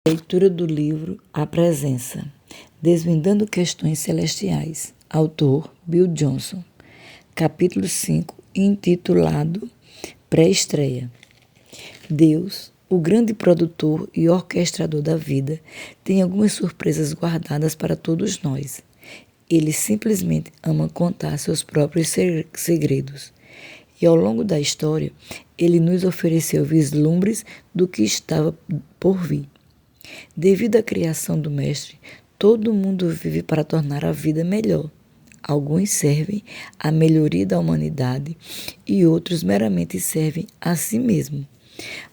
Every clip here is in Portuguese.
Leitura do livro A Presença, Desvendando Questões Celestiais, autor Bill Johnson, capítulo 5, intitulado Pré-estreia. Deus, o grande produtor e orquestrador da vida, tem algumas surpresas guardadas para todos nós. Ele simplesmente ama contar seus próprios segredos. E ao longo da história, ele nos ofereceu vislumbres do que estava por vir. Devido à criação do Mestre, todo mundo vive para tornar a vida melhor. Alguns servem à melhoria da humanidade e outros meramente servem a si mesmo.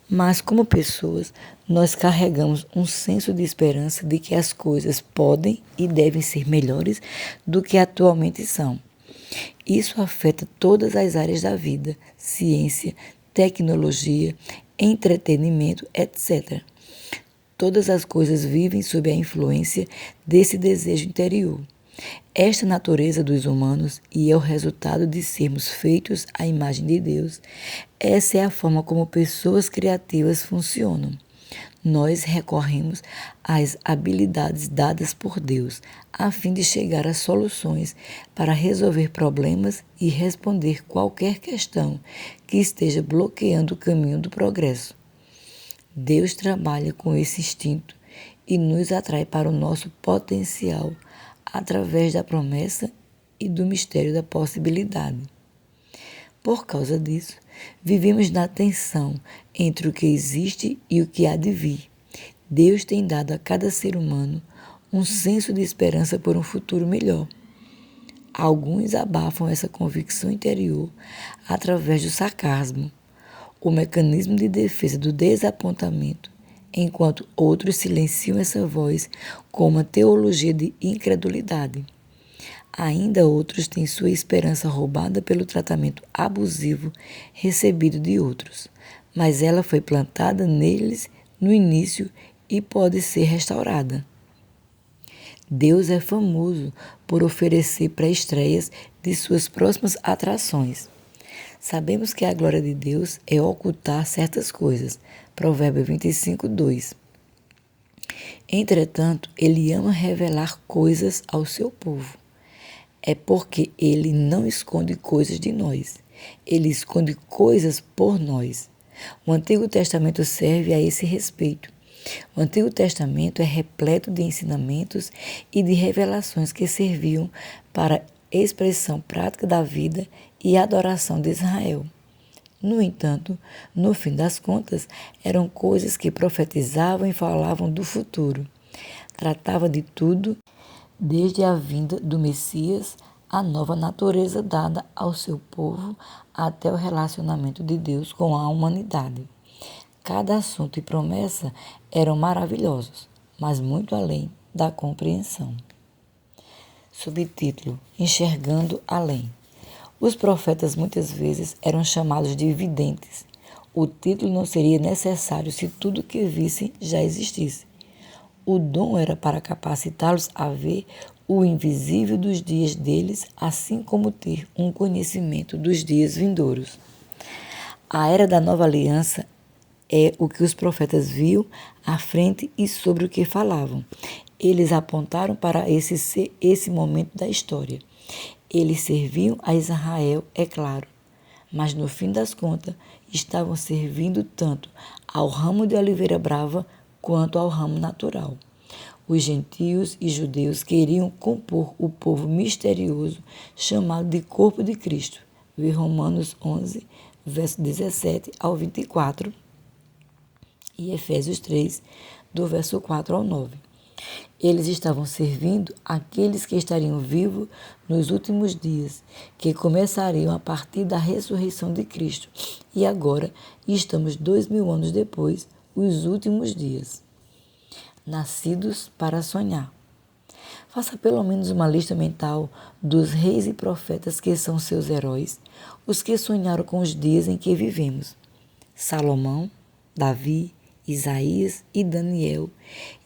Mas, como pessoas, nós carregamos um senso de esperança de que as coisas podem e devem ser melhores do que atualmente são. Isso afeta todas as áreas da vida: ciência, tecnologia, entretenimento, etc. Todas as coisas vivem sob a influência desse desejo interior. Esta natureza dos humanos e é o resultado de sermos feitos à imagem de Deus. Essa é a forma como pessoas criativas funcionam. Nós recorremos às habilidades dadas por Deus, a fim de chegar a soluções para resolver problemas e responder qualquer questão que esteja bloqueando o caminho do progresso. Deus trabalha com esse instinto e nos atrai para o nosso potencial através da promessa e do mistério da possibilidade. Por causa disso, vivemos na tensão entre o que existe e o que há de vir. Deus tem dado a cada ser humano um senso de esperança por um futuro melhor. Alguns abafam essa convicção interior através do sarcasmo, o mecanismo de defesa do desapontamento, enquanto outros silenciam essa voz com uma teologia de incredulidade. Ainda outros têm sua esperança roubada pelo tratamento abusivo recebido de outros, mas ela foi plantada neles no início e pode ser restaurada. Deus é famoso por oferecer pré-estreias de suas próximas atrações. Sabemos que a glória de Deus é ocultar certas coisas. Provérbios 25, 2. Entretanto, Ele ama revelar coisas ao seu povo. É porque Ele não esconde coisas de nós. Ele esconde coisas por nós. O Antigo Testamento serve a esse respeito. O Antigo Testamento é repleto de ensinamentos e de revelações que serviam para a expressão prática da vida e adoração de Israel. No entanto, no fim das contas, eram coisas que profetizavam e falavam do futuro. Tratava de tudo, desde a vinda do Messias, a nova natureza dada ao seu povo, até o relacionamento de Deus com a humanidade. Cada assunto e promessa eram maravilhosos, mas muito além da compreensão. Subtítulo: Enxergando além. Os profetas muitas vezes eram chamados de videntes. O título não seria necessário se tudo que vissem já existisse. O dom era para capacitá-los a ver o invisível dos dias deles, assim como ter um conhecimento dos dias vindouros. A era da nova aliança é o que os profetas viam à frente e sobre o que falavam. Eles apontaram para esse momento da história. Eles serviam a Israel, é claro, mas no fim das contas estavam servindo tanto ao ramo de oliveira brava quanto ao ramo natural. Os gentios e judeus queriam compor o povo misterioso chamado de corpo de Cristo. Vê Romanos 11, verso 17 ao 24 e Efésios 3, do verso 4 ao 9. Eles estavam servindo aqueles que estariam vivos nos últimos dias, que começariam a partir da ressurreição de Cristo. E agora estamos 2000 anos depois, os últimos dias. Nascidos para sonhar. Faça pelo menos uma lista mental dos reis e profetas que são seus heróis, os que sonharam com os dias em que vivemos. Salomão, Davi, Isaías e Daniel,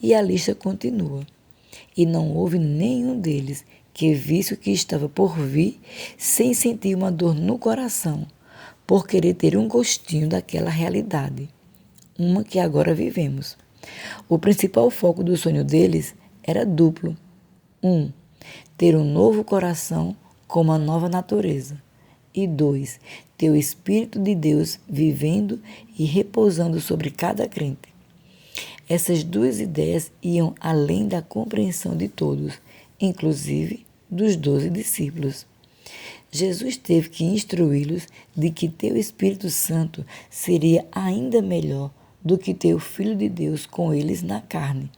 e a lista continua. E não houve nenhum deles que visse o que estava por vir sem sentir uma dor no coração, por querer ter um gostinho daquela realidade, uma que agora vivemos. O principal foco do sonho deles era duplo. 1. Ter um novo coração com uma nova natureza. E 2. Ter o Espírito de Deus vivendo e repousando sobre cada crente. Essas duas ideias iam além da compreensão de todos, inclusive dos 12 discípulos. Jesus teve que instruí-los de que ter o Espírito Santo seria ainda melhor do que ter o Filho de Deus com eles na carne.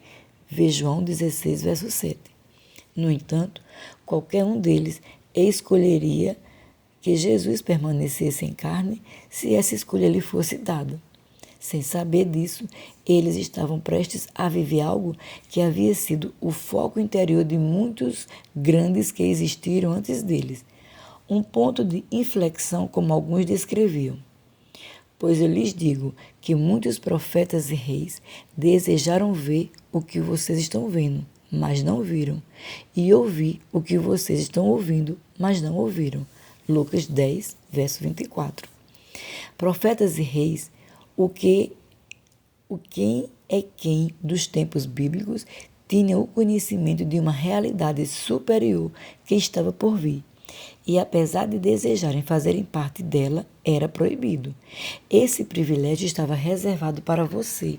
Vê João 16, verso 7. No entanto, qualquer um deles escolheria que Jesus permanecesse em carne se essa escolha lhe fosse dada. Sem saber disso, eles estavam prestes a viver algo que havia sido o foco interior de muitos grandes que existiram antes deles. Um ponto de inflexão, como alguns descreviam. Pois eu lhes digo que muitos profetas e reis desejaram ver o que vocês estão vendo, mas não viram, e ouvir o que vocês estão ouvindo, mas não ouviram. Lucas 10, verso 24. Profetas e reis, quem é quem dos tempos bíblicos tinha o conhecimento de uma realidade superior que estava por vir. E apesar de desejarem fazerem parte dela, era proibido. Esse privilégio estava reservado para você.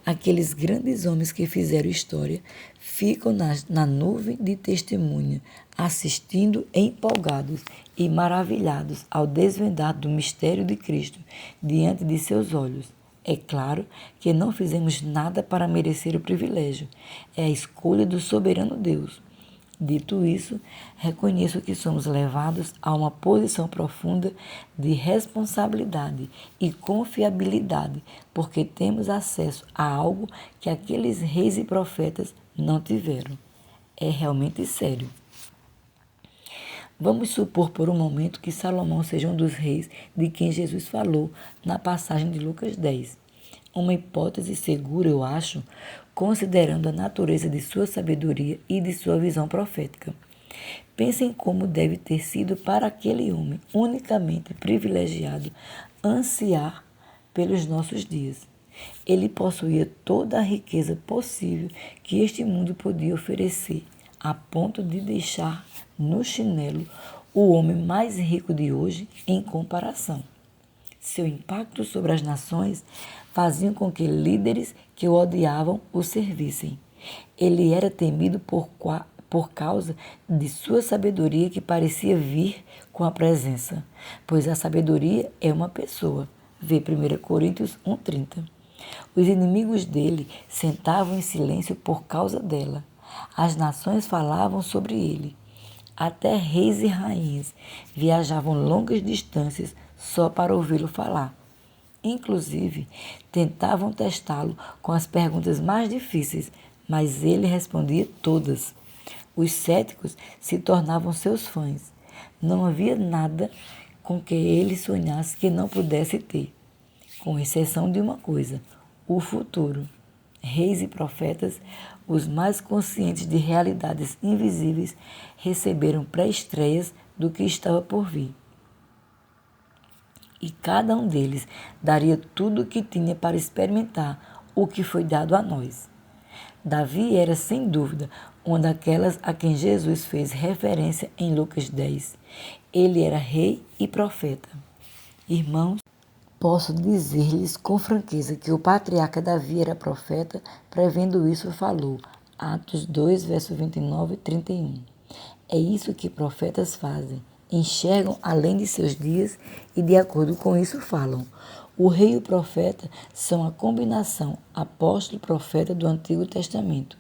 Aqueles grandes homens que fizeram história ficam na nuvem de testemunha, assistindo empolgados e maravilhados ao desvendar do mistério de Cristo diante de seus olhos. É claro que não fizemos nada para merecer o privilégio. É a escolha do soberano Deus. Dito isso, reconheço que somos levados a uma posição profunda de responsabilidade e confiabilidade, porque temos acesso a algo que aqueles reis e profetas não tiveram. É realmente sério. Vamos supor por um momento que Salomão seja um dos reis de quem Jesus falou na passagem de Lucas 10. Uma hipótese segura, eu acho, considerando a natureza de sua sabedoria e de sua visão profética. Pensem como deve ter sido para aquele homem unicamente privilegiado ansiar pelos nossos dias. Ele possuía toda a riqueza possível que este mundo podia oferecer, a ponto de deixar no chinelo o homem mais rico de hoje em comparação. Seu impacto sobre as nações fazia com que líderes que o odiavam o servissem. Ele era temido por causa de sua sabedoria que parecia vir com a presença, pois a sabedoria é uma pessoa. Vê 1 Coríntios 1,30. Os inimigos dele sentavam em silêncio por causa dela. As nações falavam sobre ele. Até reis e rainhas viajavam longas distâncias só para ouvi-lo falar. Inclusive, tentavam testá-lo com as perguntas mais difíceis, mas ele respondia todas. Os céticos se tornavam seus fãs. Não havia nada com que ele sonhasse que não pudesse ter, com exceção de uma coisa: o futuro. Reis e profetas, os mais conscientes de realidades invisíveis, receberam pré-estreias do que estava por vir. E cada um deles daria tudo o que tinha para experimentar o que foi dado a nós. Davi era, sem dúvida, uma daquelas a quem Jesus fez referência em Lucas 10. Ele era rei e profeta. Irmãos, posso dizer-lhes com franqueza que o patriarca Davi era profeta, prevendo isso falou. Atos 2, verso 29 e 31. É isso que profetas fazem. Enxergam além de seus dias e de acordo com isso falam. O rei e o profeta são a combinação apóstolo-profeta do Antigo Testamento.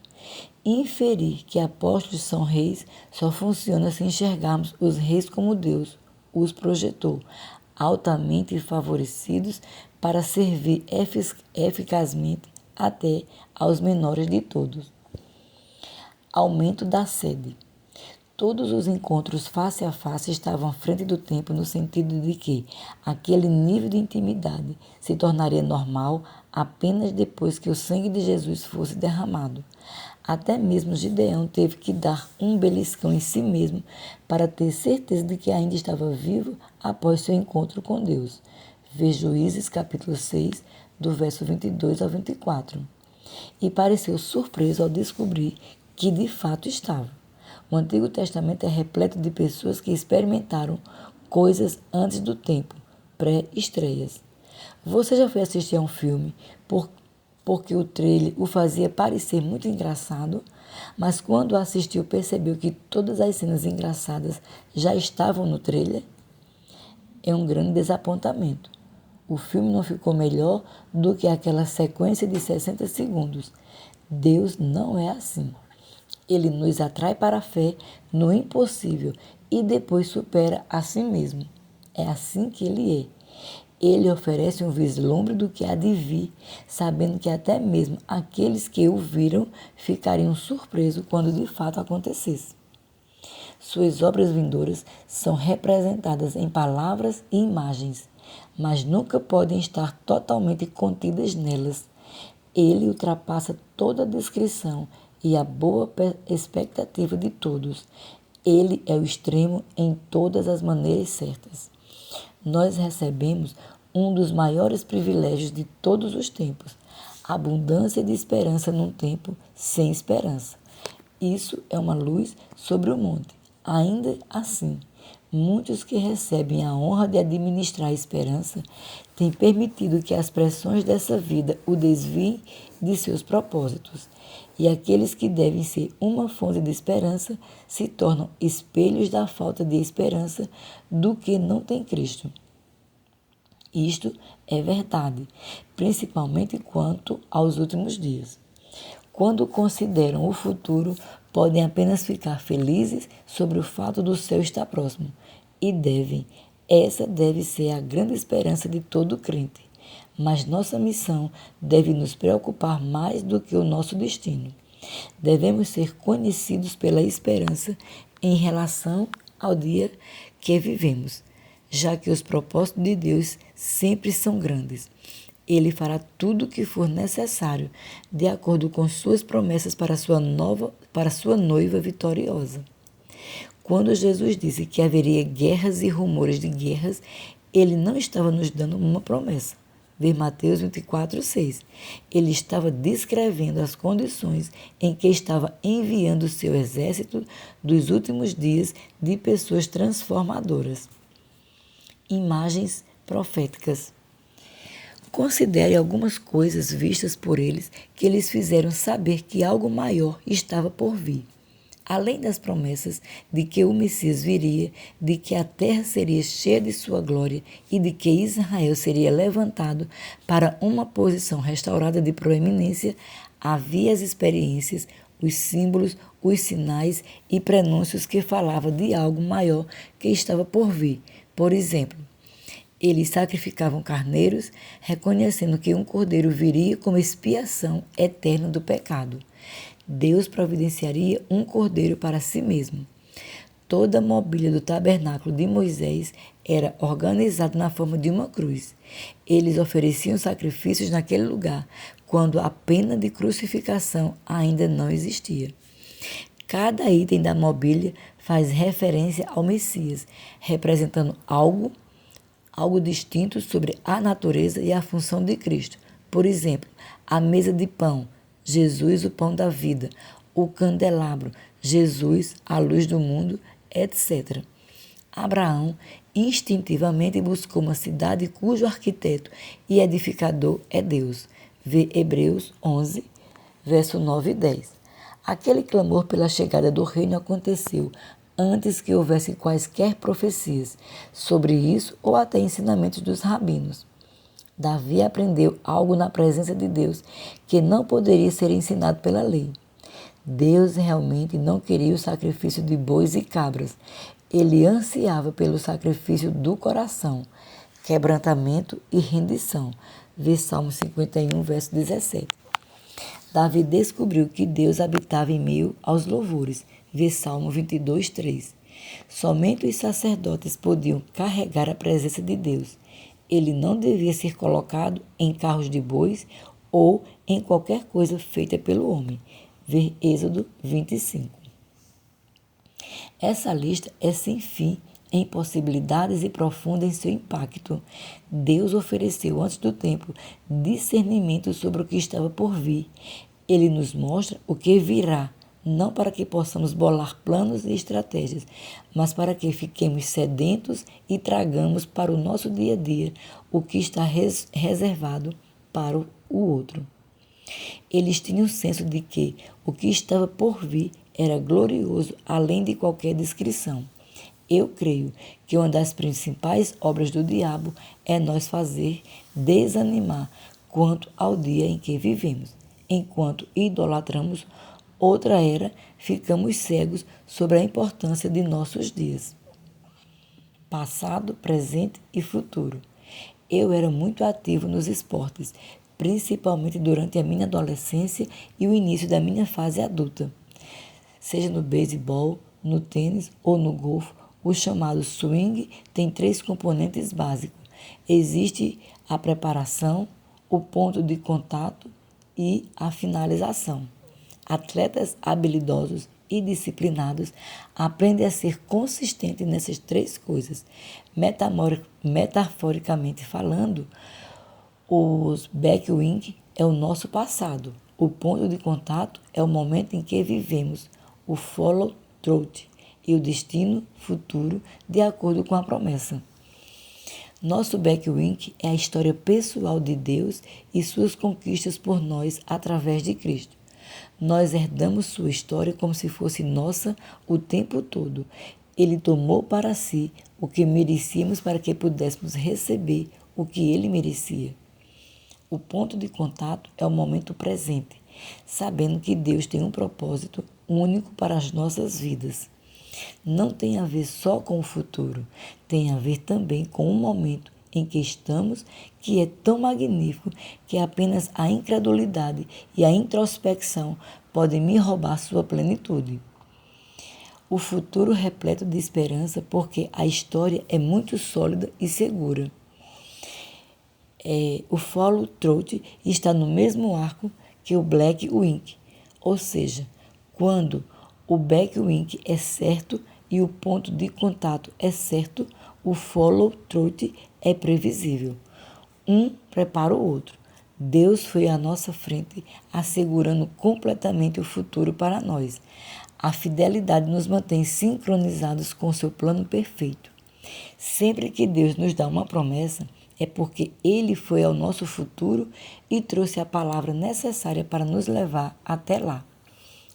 Inferir que apóstolos são reis só funciona se enxergarmos os reis como Deus os projetou, altamente favorecidos para servir eficazmente até aos menores de todos. Aumento da sede. Todos os encontros face a face estavam à frente do tempo no sentido de que aquele nível de intimidade se tornaria normal apenas depois que o sangue de Jesus fosse derramado. Até mesmo Gideão teve que dar um beliscão em si mesmo para ter certeza de que ainda estava vivo após seu encontro com Deus. Vê Juízes capítulo 6, do verso 22 ao 24. e pareceu surpreso ao descobrir que de fato estava. O Antigo Testamento é repleto de pessoas que experimentaram coisas antes do tempo, pré-estreias. Você já foi assistir a um filme porque o trailer o fazia parecer muito engraçado, mas quando assistiu percebeu que todas as cenas engraçadas já estavam no trailer? É um grande desapontamento. O filme não ficou melhor do que aquela sequência de 60 segundos. Deus não é assim. Ele nos atrai para a fé no impossível e depois supera a si mesmo. É assim que ele é. Ele oferece um vislumbre do que há de vir, sabendo que até mesmo aqueles que o viram ficariam surpresos quando de fato acontecesse. Suas obras vindouras são representadas em palavras e imagens, mas nunca podem estar totalmente contidas nelas. Ele ultrapassa toda a descrição e a boa expectativa de todos. Ele é o extremo em todas as maneiras certas. Nós recebemos um dos maiores privilégios de todos os tempos, a abundância de esperança num tempo sem esperança. Isso é uma luz sobre o monte. Ainda assim, muitos que recebem a honra de administrar a esperança têm permitido que as pressões dessa vida o desviem de seus propósitos. E aqueles que devem ser uma fonte de esperança se tornam espelhos da falta de esperança do que não tem Cristo. Isto é verdade, principalmente quanto aos últimos dias. Quando consideram o futuro, podem apenas ficar felizes sobre o fato do céu estar próximo. E devem. Essa deve ser a grande esperança de todo crente. Mas nossa missão deve nos preocupar mais do que o nosso destino. Devemos ser conhecidos pela esperança em relação ao dia que vivemos, já que os propósitos de Deus sempre são grandes. Ele fará tudo o que for necessário, de acordo com suas promessas para sua noiva vitoriosa. Quando Jesus disse que haveria guerras e rumores de guerras, ele não estava nos dando uma promessa. Vê Mateus 24:6. Ele estava descrevendo as condições em que estava enviando o seu exército dos últimos dias de pessoas transformadoras. Imagens proféticas. Considere algumas coisas vistas por eles que lhes fizeram saber que algo maior estava por vir. Além das promessas de que o Messias viria, de que a terra seria cheia de sua glória e de que Israel seria levantado para uma posição restaurada de proeminência, havia as experiências, os símbolos, os sinais e prenúncios que falavam de algo maior que estava por vir. Por exemplo, eles sacrificavam carneiros, reconhecendo que um cordeiro viria como expiação eterna do pecado. Deus providenciaria um cordeiro para si mesmo. Toda a mobília do tabernáculo de Moisés era organizada na forma de uma cruz. Eles ofereciam sacrifícios naquele lugar, quando a pena de crucificação ainda não existia. Cada item da mobília faz referência ao Messias, representando algo distinto sobre a natureza e a função de Cristo. Por exemplo, a mesa de pão, Jesus, o pão da vida, o candelabro, Jesus, a luz do mundo, etc. Abraão instintivamente buscou uma cidade cujo arquiteto e edificador é Deus. Vê Hebreus 11, verso 9 e 10. Aquele clamor pela chegada do reino aconteceu antes que houvesse quaisquer profecias sobre isso ou até ensinamentos dos rabinos. Davi aprendeu algo na presença de Deus que não poderia ser ensinado pela lei. Deus realmente não queria o sacrifício de bois e cabras. Ele ansiava pelo sacrifício do coração, quebrantamento e rendição. Vê Salmo 51, verso 17. Davi descobriu que Deus habitava em meio aos louvores. Vê Salmo 22, 3. Somente os sacerdotes podiam carregar a presença de Deus. Ele não devia ser colocado em carros de bois ou em qualquer coisa feita pelo homem. Vê Êxodo 25. Essa lista é sem fim, em possibilidades e profunda em seu impacto. Deus ofereceu antes do tempo discernimento sobre o que estava por vir. Ele nos mostra o que virá, não para que possamos bolar planos e estratégias, mas para que fiquemos sedentos e tragamos para o nosso dia a dia o que está reservado para o outro. Eles tinham o senso de que o que estava por vir era glorioso além de qualquer descrição. Eu creio que uma das principais obras do diabo é nos fazer desanimar quanto ao dia em que vivemos. Enquanto idolatramos outra era, ficamos cegos sobre a importância de nossos dias. Passado, presente e futuro. Eu era muito ativo nos esportes, principalmente durante a minha adolescência e o início da minha fase adulta. Seja no beisebol, no tênis ou no golfe, o chamado swing tem 3 componentes básicos. Existe a preparação, o ponto de contato e a finalização. Atletas habilidosos e disciplinados aprendem a ser consistentes nessas 3 coisas. Metaforicamente falando, os backwing é o nosso passado. O ponto de contato é o momento em que vivemos. O follow through e o destino futuro de acordo com a promessa. Nosso backwing é a história pessoal de Deus e suas conquistas por nós através de Cristo. Nós herdamos sua história como se fosse nossa o tempo todo. Ele tomou para si o que merecíamos para que pudéssemos receber o que ele merecia. O ponto de contato é o momento presente, sabendo que Deus tem um propósito único para as nossas vidas. Não tem a ver só com o futuro, tem a ver também com o momento em que estamos, que é tão magnífico que apenas a incredulidade e a introspecção podem me roubar sua plenitude. O futuro repleto de esperança porque a história é muito sólida e segura. O follow through está no mesmo arco que o black wing, ou seja, quando o backwing é certo e o ponto de contato é certo, o follow through é previsível. Um prepara o outro. Deus foi à nossa frente, assegurando completamente o futuro para nós. A fidelidade nos mantém sincronizados com seu plano perfeito. Sempre que Deus nos dá uma promessa, é porque Ele foi ao nosso futuro e trouxe a palavra necessária para nos levar até lá.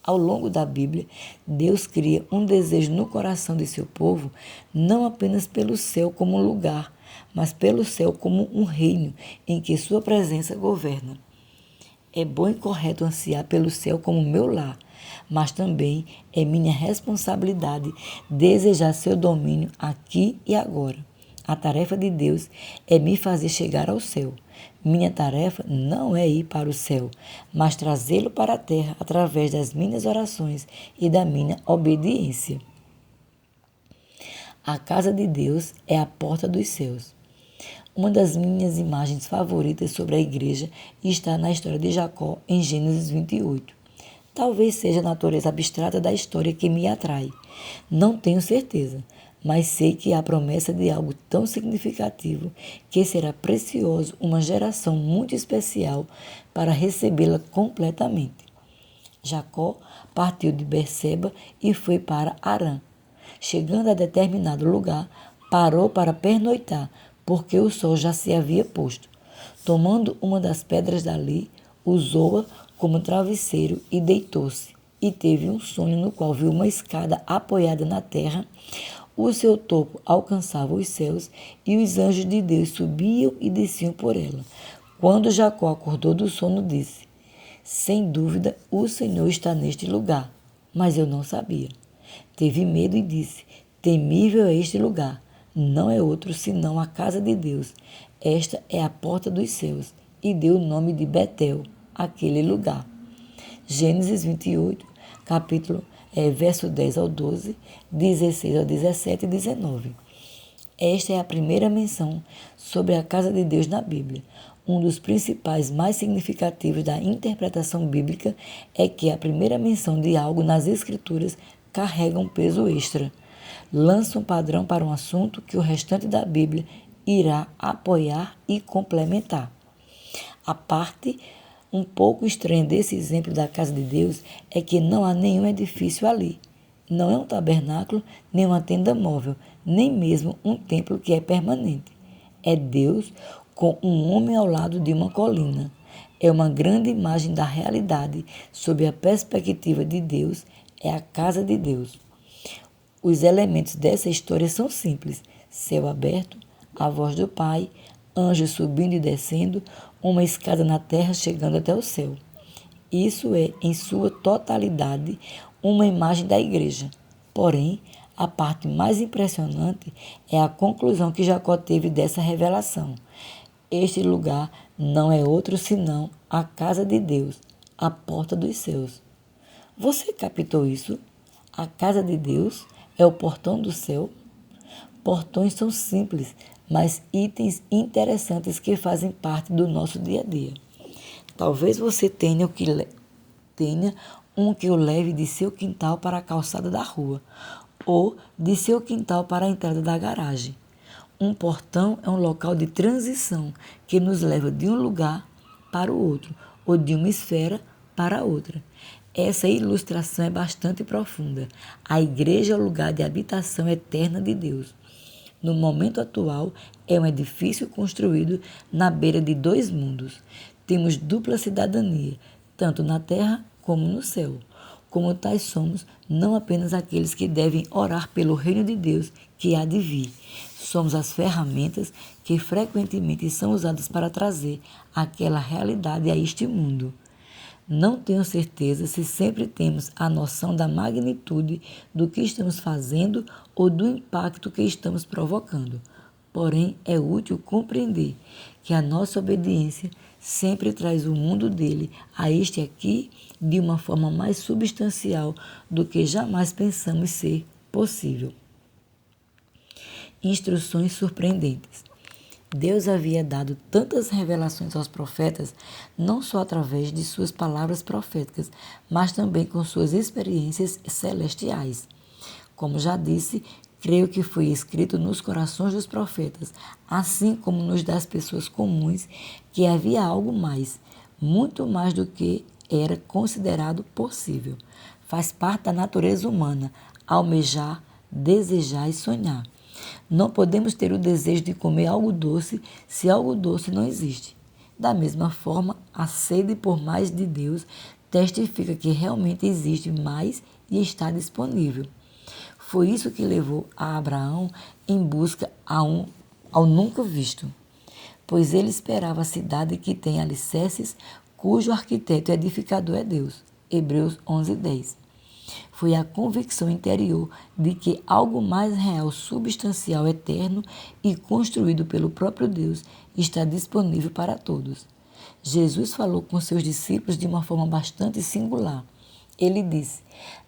Ao longo da Bíblia, Deus cria um desejo no coração de seu povo, não apenas pelo céu como um lugar, mas pelo céu como um reino em que sua presença governa. É bom e correto ansiar pelo céu como meu lar, mas também é minha responsabilidade desejar seu domínio aqui e agora. A tarefa de Deus é me fazer chegar ao céu. Minha tarefa não é ir para o céu, mas trazê-lo para a terra através das minhas orações e da minha obediência. A casa de Deus é a porta dos céus. Uma das minhas imagens favoritas sobre a igreja está na história de Jacó, em Gênesis 28. Talvez seja a natureza abstrata da história que me atrai. Não tenho certeza, mas sei que há promessa de algo tão significativo que será precioso uma geração muito especial para recebê-la completamente. Jacó partiu de Berseba e foi para Harã. Chegando a determinado lugar, parou para pernoitar, porque o sol já se havia posto. Tomando uma das pedras dali, usou-a como travesseiro e deitou-se. E teve um sonho no qual viu uma escada apoiada na terra. O seu topo alcançava os céus e os anjos de Deus subiam e desciam por ela. Quando Jacó acordou do sono, disse: sem dúvida, o Senhor está neste lugar. Mas eu não sabia. Teve medo e disse: temível é este lugar. Não é outro senão a casa de Deus. Esta é a porta dos céus. E deu o nome de Betel, aquele lugar. Gênesis 28, verso 10 ao 12, 16 ao 17 e 19. Esta é a primeira menção sobre a casa de Deus na Bíblia. Um dos principais mais significativos da interpretação bíblica é que a primeira menção de algo nas Escrituras carrega um peso extra. lança um padrão para um assunto que o restante da Bíblia irá apoiar e complementar. A parte um pouco estranha desse exemplo da casa de Deus é que não há nenhum edifício ali. Não é um tabernáculo, nem uma tenda móvel, nem mesmo um templo que é permanente. É Deus com um homem ao lado de uma colina. É uma grande imagem da realidade sob a perspectiva de Deus, é a casa de Deus. Os elementos dessa história são simples: céu aberto, a voz do Pai, anjos subindo e descendo, uma escada na terra chegando até o céu. Isso é, em sua totalidade, uma imagem da igreja. Porém, a parte mais impressionante é a conclusão que Jacó teve dessa revelação. Este lugar não é outro senão a casa de Deus, a porta dos céus. Você captou isso? A casa de Deus é o portão do céu? Portões são simples, mas itens interessantes que fazem parte do nosso dia a dia. Talvez você tenha um que o leve de seu quintal para a calçada da rua, ou de seu quintal para a entrada da garagem. Um portão é um local de transição que nos leva de um lugar para o outro, ou de uma esfera para outra. Essa ilustração é bastante profunda. A igreja é o lugar de habitação eterna de Deus. No momento atual, é um edifício construído na beira de dois mundos. Temos dupla cidadania, tanto na terra como no céu. Como tais somos, não apenas aqueles que devem orar pelo reino de Deus que há de vir. Somos as ferramentas que frequentemente são usadas para trazer aquela realidade a este mundo. Não tenho certeza se sempre temos a noção da magnitude do que estamos fazendo ou do impacto que estamos provocando. Porém, é útil compreender que a nossa obediência sempre traz o mundo dele a este aqui de uma forma mais substancial do que jamais pensamos ser possível. Instruções surpreendentes. Deus havia dado tantas revelações aos profetas, não só através de suas palavras proféticas, mas também com suas experiências celestiais. Como já disse, creio que foi escrito nos corações dos profetas, assim como nos das pessoas comuns, que havia algo mais, muito mais do que era considerado possível. Faz parte da natureza humana almejar, desejar e sonhar. Não podemos ter o desejo de comer algo doce se algo doce não existe. Da mesma forma, a sede por mais de Deus testifica que realmente existe mais e está disponível. Foi isso que levou a Abraão em busca ao nunca visto, pois ele esperava a cidade que tem alicerces, cujo arquiteto e edificador é Deus. Hebreus 11:10. Foi a convicção interior de que algo mais real, substancial, eterno e construído pelo próprio Deus está disponível para todos. Jesus falou com seus discípulos de uma forma bastante singular. Ele disse: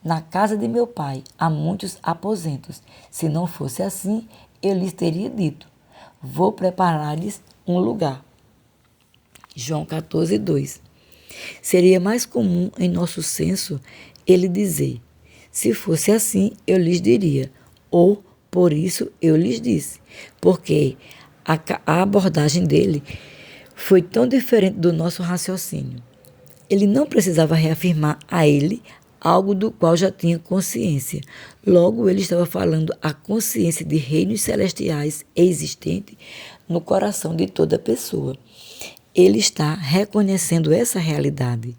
"Na casa de meu pai há muitos aposentos. Se não fosse assim, eu lhes teria dito: vou preparar-lhes um lugar." João 14:2. Seria mais comum em nosso senso ele dizer: "Se fosse assim, eu lhes diria", ou "por isso eu lhes disse", porque a abordagem dele foi tão diferente do nosso raciocínio. Ele não precisava reafirmar a ele algo do qual já tinha consciência. Logo, ele estava falando a consciência de reinos celestiais existente no coração de toda pessoa. Ele está reconhecendo essa realidade.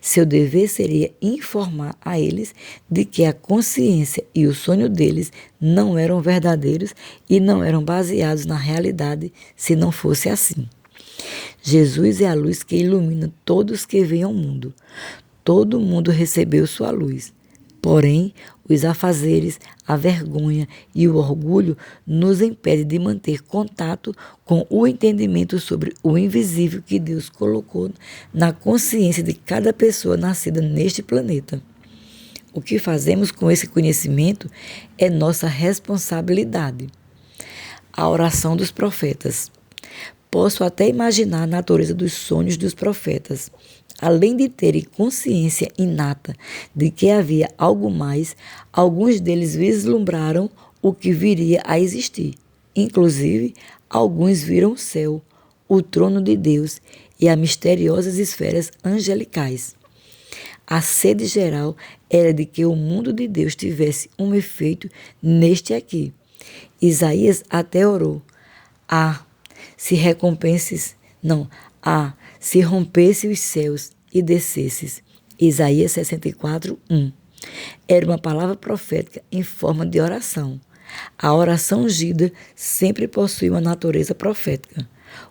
Seu dever seria informar a eles de que a consciência e o sonho deles não eram verdadeiros e não eram baseados na realidade se não fosse assim. Jesus é a luz que ilumina todos que vêm ao mundo. Todo mundo recebeu sua luz. Porém, os afazeres, a vergonha e o orgulho nos impedem de manter contato com o entendimento sobre o invisível que Deus colocou na consciência de cada pessoa nascida neste planeta. O que fazemos com esse conhecimento é nossa responsabilidade. A oração dos profetas. Posso até imaginar a natureza dos sonhos dos profetas. Além de terem consciência inata de que havia algo mais, alguns deles vislumbraram o que viria a existir. Inclusive, alguns viram o céu, o trono de Deus e as misteriosas esferas angelicais. A sede geral era de que o mundo de Deus tivesse um efeito neste aqui. Isaías até orou: Ah, se recompenses, não, se rompesse os céus e descesses. Isaías 64, 1. Era uma palavra profética em forma de oração. A oração ungida sempre possui uma natureza profética.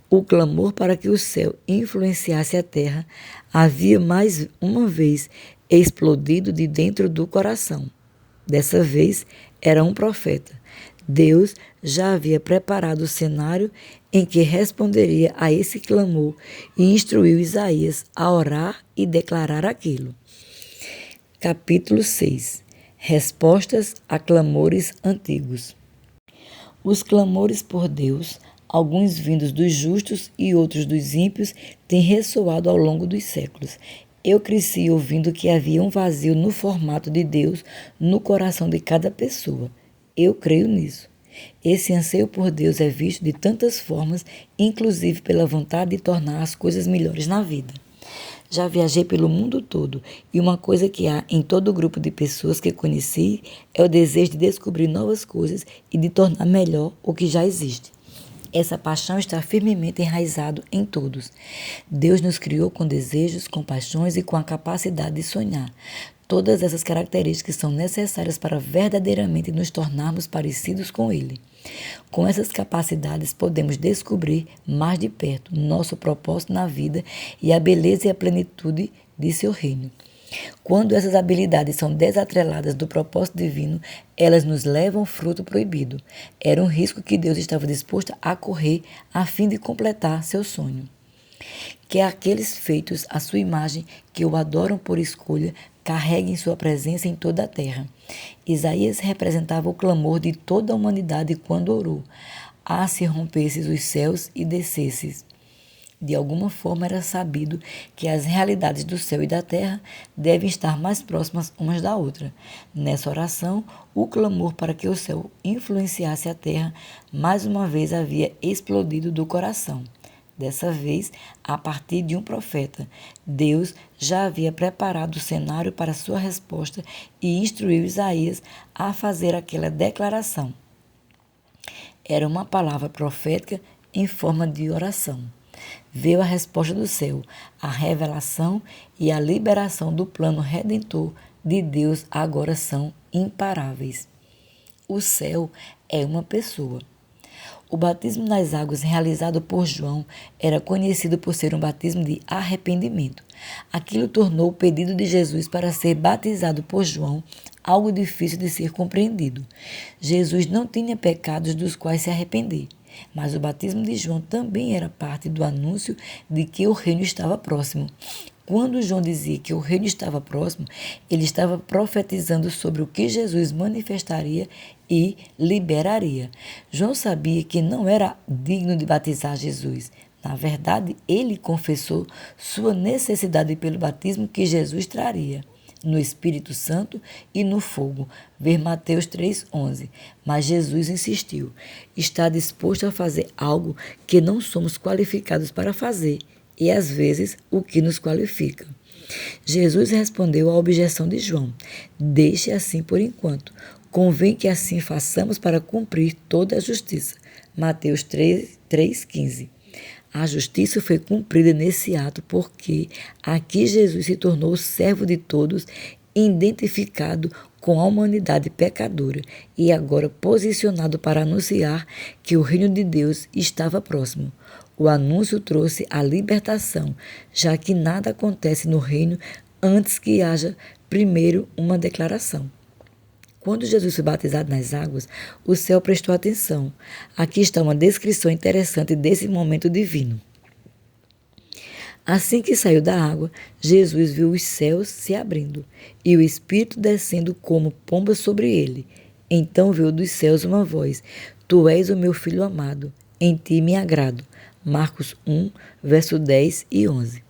O clamor para que o céu influenciasse a terra havia mais uma vez explodido de dentro do coração. Dessa vez era um profeta. Deus já havia preparado o cenário em que responderia a esse clamor e instruiu Isaías a orar e declarar aquilo. Capítulo 6. Respostas a clamores antigos. Os clamores por Deus, alguns vindos dos justos e outros dos ímpios, têm ressoado ao longo dos séculos. Eu cresci ouvindo que havia um vazio no formato de Deus no coração de cada pessoa. Eu creio nisso. Esse anseio por Deus é visto de tantas formas, inclusive pela vontade de tornar as coisas melhores na vida. Já viajei pelo mundo todo e uma coisa que há em todo o grupo de pessoas que conheci é o desejo de descobrir novas coisas e de tornar melhor o que já existe. Essa paixão está firmemente enraizado em todos. Deus nos criou com desejos, com paixões e com a capacidade de sonhar. Todas essas características são necessárias para verdadeiramente nos tornarmos parecidos com Ele. Com essas capacidades, podemos descobrir mais de perto nosso propósito na vida e a beleza e a plenitude de seu reino. Quando essas habilidades são desatreladas do propósito divino, elas nos levam ao fruto proibido. Era um risco que Deus estava disposto a correr a fim de completar seu sonho. Que aqueles feitos à sua imagem, que o adoram por escolha, carreguem sua presença em toda a terra. Isaías representava o clamor de toda a humanidade quando orou: Ah, se rompesses os céus e descesses. De alguma forma era sabido que as realidades do céu e da terra devem estar mais próximas umas da outra. Nessa oração, o clamor para que o céu influenciasse a terra mais uma vez havia explodido do coração. Dessa vez, a partir de um profeta, Deus já havia preparado o cenário para sua resposta e instruiu Isaías a fazer aquela declaração. Era uma palavra profética em forma de oração. Veio a resposta do céu, a revelação e a liberação do plano redentor de Deus agora são imparáveis. O céu é uma pessoa. O batismo nas águas realizado por João era conhecido por ser um batismo de arrependimento. Aquilo tornou o pedido de Jesus para ser batizado por João algo difícil de ser compreendido. Jesus não tinha pecados dos quais se arrepender, mas o batismo de João também era parte do anúncio de que o reino estava próximo. Quando João dizia que o reino estava próximo, ele estava profetizando sobre o que Jesus manifestaria e liberaria. João sabia que não era digno de batizar Jesus. Na verdade, ele confessou sua necessidade pelo batismo que Jesus traria, no Espírito Santo e no fogo. Ver Mateus 3,11. Mas Jesus insistiu. Está disposto a fazer algo que não somos qualificados para fazer. E às vezes o que nos qualifica. Jesus respondeu à objeção de João: Deixe assim por enquanto. Convém que assim façamos para cumprir toda a justiça. Mateus 3,15. A justiça foi cumprida nesse ato porque aqui Jesus se tornou servo de todos, identificado com a humanidade pecadora e agora posicionado para anunciar que o reino de Deus estava próximo. O anúncio trouxe a libertação, já que nada acontece no reino antes que haja primeiro uma declaração. Quando Jesus foi batizado nas águas, o céu prestou atenção. Aqui está uma descrição interessante desse momento divino. Assim que saiu da água, Jesus viu os céus se abrindo e o Espírito descendo como pomba sobre ele. Então veio dos céus uma voz: Tu és o meu filho amado, em ti me agrado. Marcos 1, verso 10 e 11.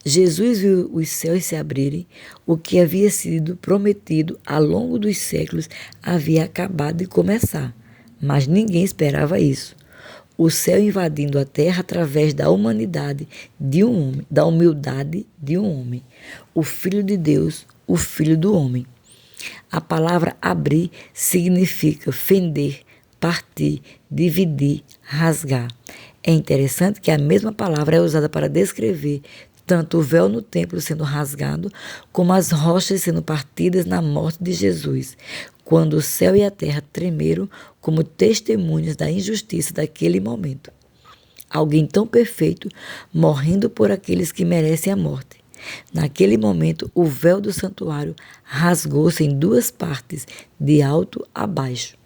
Jesus viu os céus se abrirem, o que havia sido prometido ao longo dos séculos havia acabado de começar, mas ninguém esperava isso. O céu invadindo a terra através da humanidade de um homem, da humildade de um homem, o Filho de Deus, o Filho do homem. A palavra abrir significa fender, partir, dividir, rasgar. É interessante que a mesma palavra é usada para descrever tanto o véu no templo sendo rasgado, como as rochas sendo partidas na morte de Jesus, quando o céu e a terra tremeram como testemunhas da injustiça daquele momento. Alguém tão perfeito morrendo por aqueles que merecem a morte. Naquele momento, o véu do santuário rasgou-se em duas partes, de alto a baixo.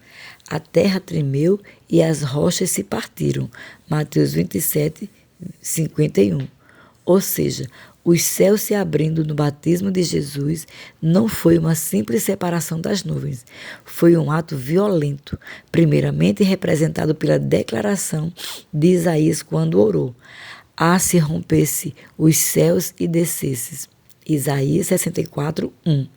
A terra tremeu e as rochas se partiram. Mateus 27, 51. Ou seja, os céus se abrindo no batismo de Jesus não foi uma simples separação das nuvens. Foi um ato violento, primeiramente representado pela declaração de Isaías quando orou: "Ah, se rompesse os céus e descesses." Isaías 64, 1.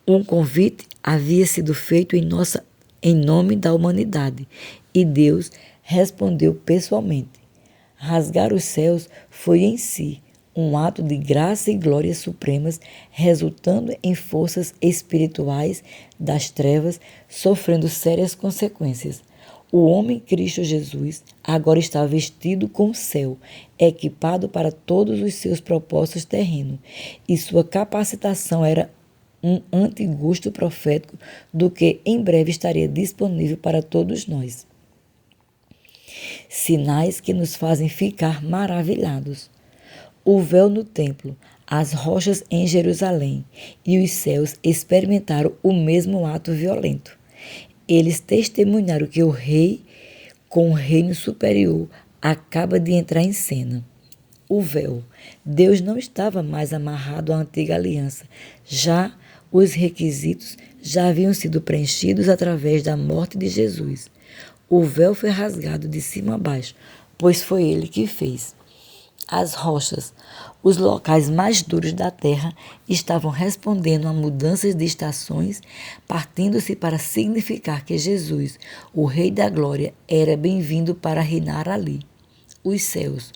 Um convite havia sido feito em nome da humanidade e Deus respondeu pessoalmente. Rasgar os céus foi em si um ato de graça e glória supremas, resultando em forças espirituais das trevas sofrendo sérias consequências. O homem Cristo Jesus agora está vestido com o céu, equipado para todos os seus propósitos terrenos, e sua capacitação era um antegosto profético do que em breve estaria disponível para todos nós. Sinais que nos fazem ficar maravilhados. O véu no templo, as rochas em Jerusalém e os céus experimentaram o mesmo ato violento. Eles testemunharam que o rei, com o reino superior, acaba de entrar em cena. O véu. Deus não estava mais amarrado à antiga aliança. Já os requisitos já haviam sido preenchidos através da morte de Jesus. O véu foi rasgado de cima a baixo, pois foi ele que fez. As rochas, os locais mais duros da terra, estavam respondendo a mudanças de estações, partindo-se para significar que Jesus, o Rei da Glória, era bem-vindo para reinar ali. Os céus,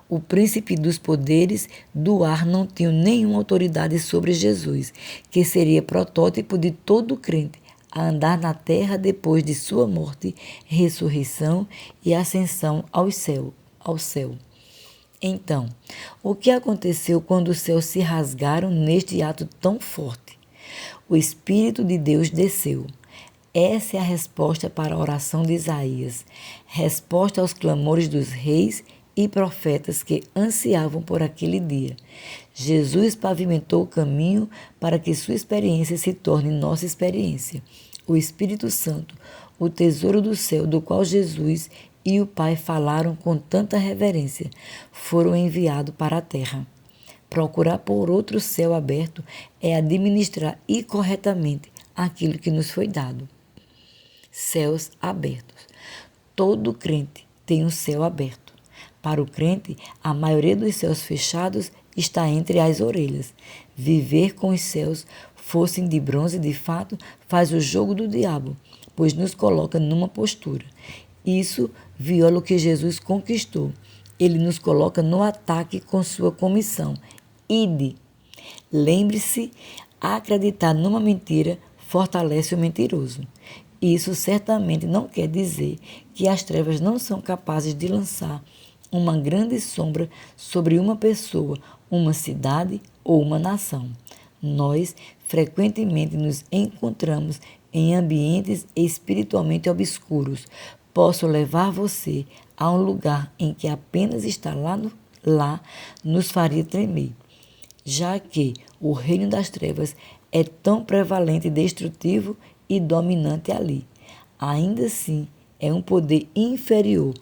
o príncipe dos poderes do ar, não tinham nenhuma autoridade sobre Jesus, que seria protótipo de todo crente a andar na terra depois de sua morte, ressurreição e ascensão ao céu. Então, o que aconteceu quando os céus se rasgaram neste ato tão forte? O Espírito de Deus desceu. Essa é a resposta para a oração de Isaías, resposta aos clamores dos reis e profetas que ansiavam por aquele dia. Jesus pavimentou o caminho para que sua experiência se torne nossa experiência. O Espírito Santo, o tesouro do céu, do qual Jesus e o Pai falaram com tanta reverência, foram enviados para a terra. Procurar por outro céu aberto é administrar incorretamente aquilo que nos foi dado. Céus abertos. Todo crente tem um céu aberto. Para o crente, a maioria dos céus fechados está entre as orelhas. Viver com os céus fossem de bronze, de fato, faz o jogo do diabo, pois nos coloca numa postura. Isso viola o que Jesus conquistou. Ele nos coloca no ataque com sua comissão. Ide. Lembre-se, acreditar numa mentira fortalece o mentiroso. Isso certamente não quer dizer que as trevas não são capazes de lançar uma grande sombra sobre uma pessoa, uma cidade ou uma nação. Nós frequentemente nos encontramos em ambientes espiritualmente obscuros. Posso levar você a um lugar em que apenas estar lá nos faria tremer, já que o reino das trevas é tão prevalente, destrutivo e dominante ali. Ainda assim, é um poder inferior,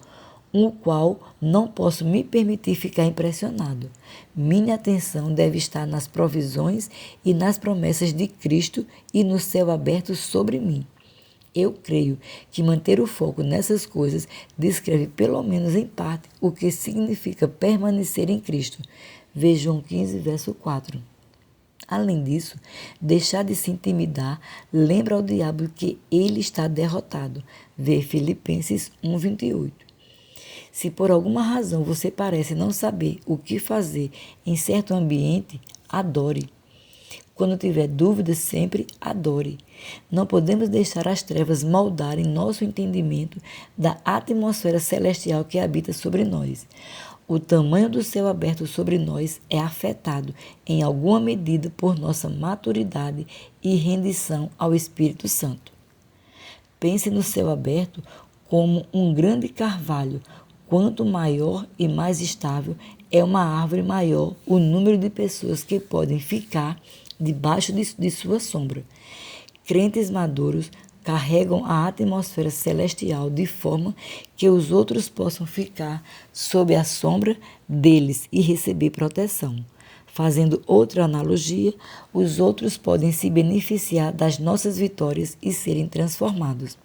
o qual não posso me permitir ficar impressionado. Minha atenção deve estar nas provisões e nas promessas de Cristo e no céu aberto sobre mim. Eu creio que manter o foco nessas coisas descreve, pelo menos em parte, o que significa permanecer em Cristo. Vê João 15, verso 4. Além disso, deixar de se intimidar lembra ao diabo que ele está derrotado. Vê Filipenses 1:28. Se por alguma razão você parece não saber o que fazer em certo ambiente, adore. Quando tiver dúvidas, sempre adore. Não podemos deixar as trevas moldarem nosso entendimento da atmosfera celestial que habita sobre nós. O tamanho do céu aberto sobre nós é afetado, em alguma medida, por nossa maturidade e rendição ao Espírito Santo. Pense no céu aberto como um grande carvalho. Quanto maior e mais estável é uma árvore, maior o número de pessoas que podem ficar debaixo de sua sombra. Crentes maduros carregam a atmosfera celestial de forma que os outros possam ficar sob a sombra deles e receber proteção. Fazendo outra analogia, os outros podem se beneficiar das nossas vitórias e serem transformados.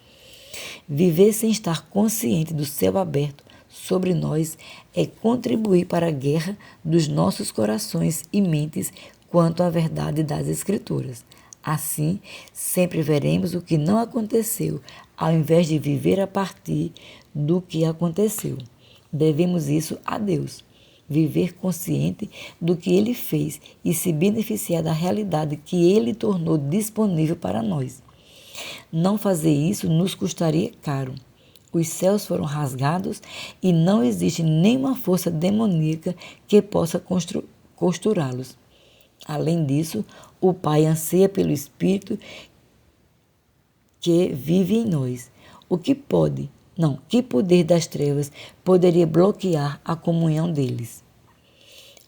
Viver sem estar consciente do céu aberto sobre nós é contribuir para a guerra dos nossos corações e mentes quanto à verdade das Escrituras. Assim, sempre veremos o que não aconteceu, ao invés de viver a partir do que aconteceu. Devemos isso a Deus. Viver consciente do que Ele fez e se beneficiar da realidade que Ele tornou disponível para nós. Não fazer isso nos custaria caro. Os céus foram rasgados e não existe nenhuma força demoníaca que possa costurá-los. Além disso, o Pai anseia pelo Espírito que vive em nós. Que poder das trevas poderia bloquear a comunhão deles?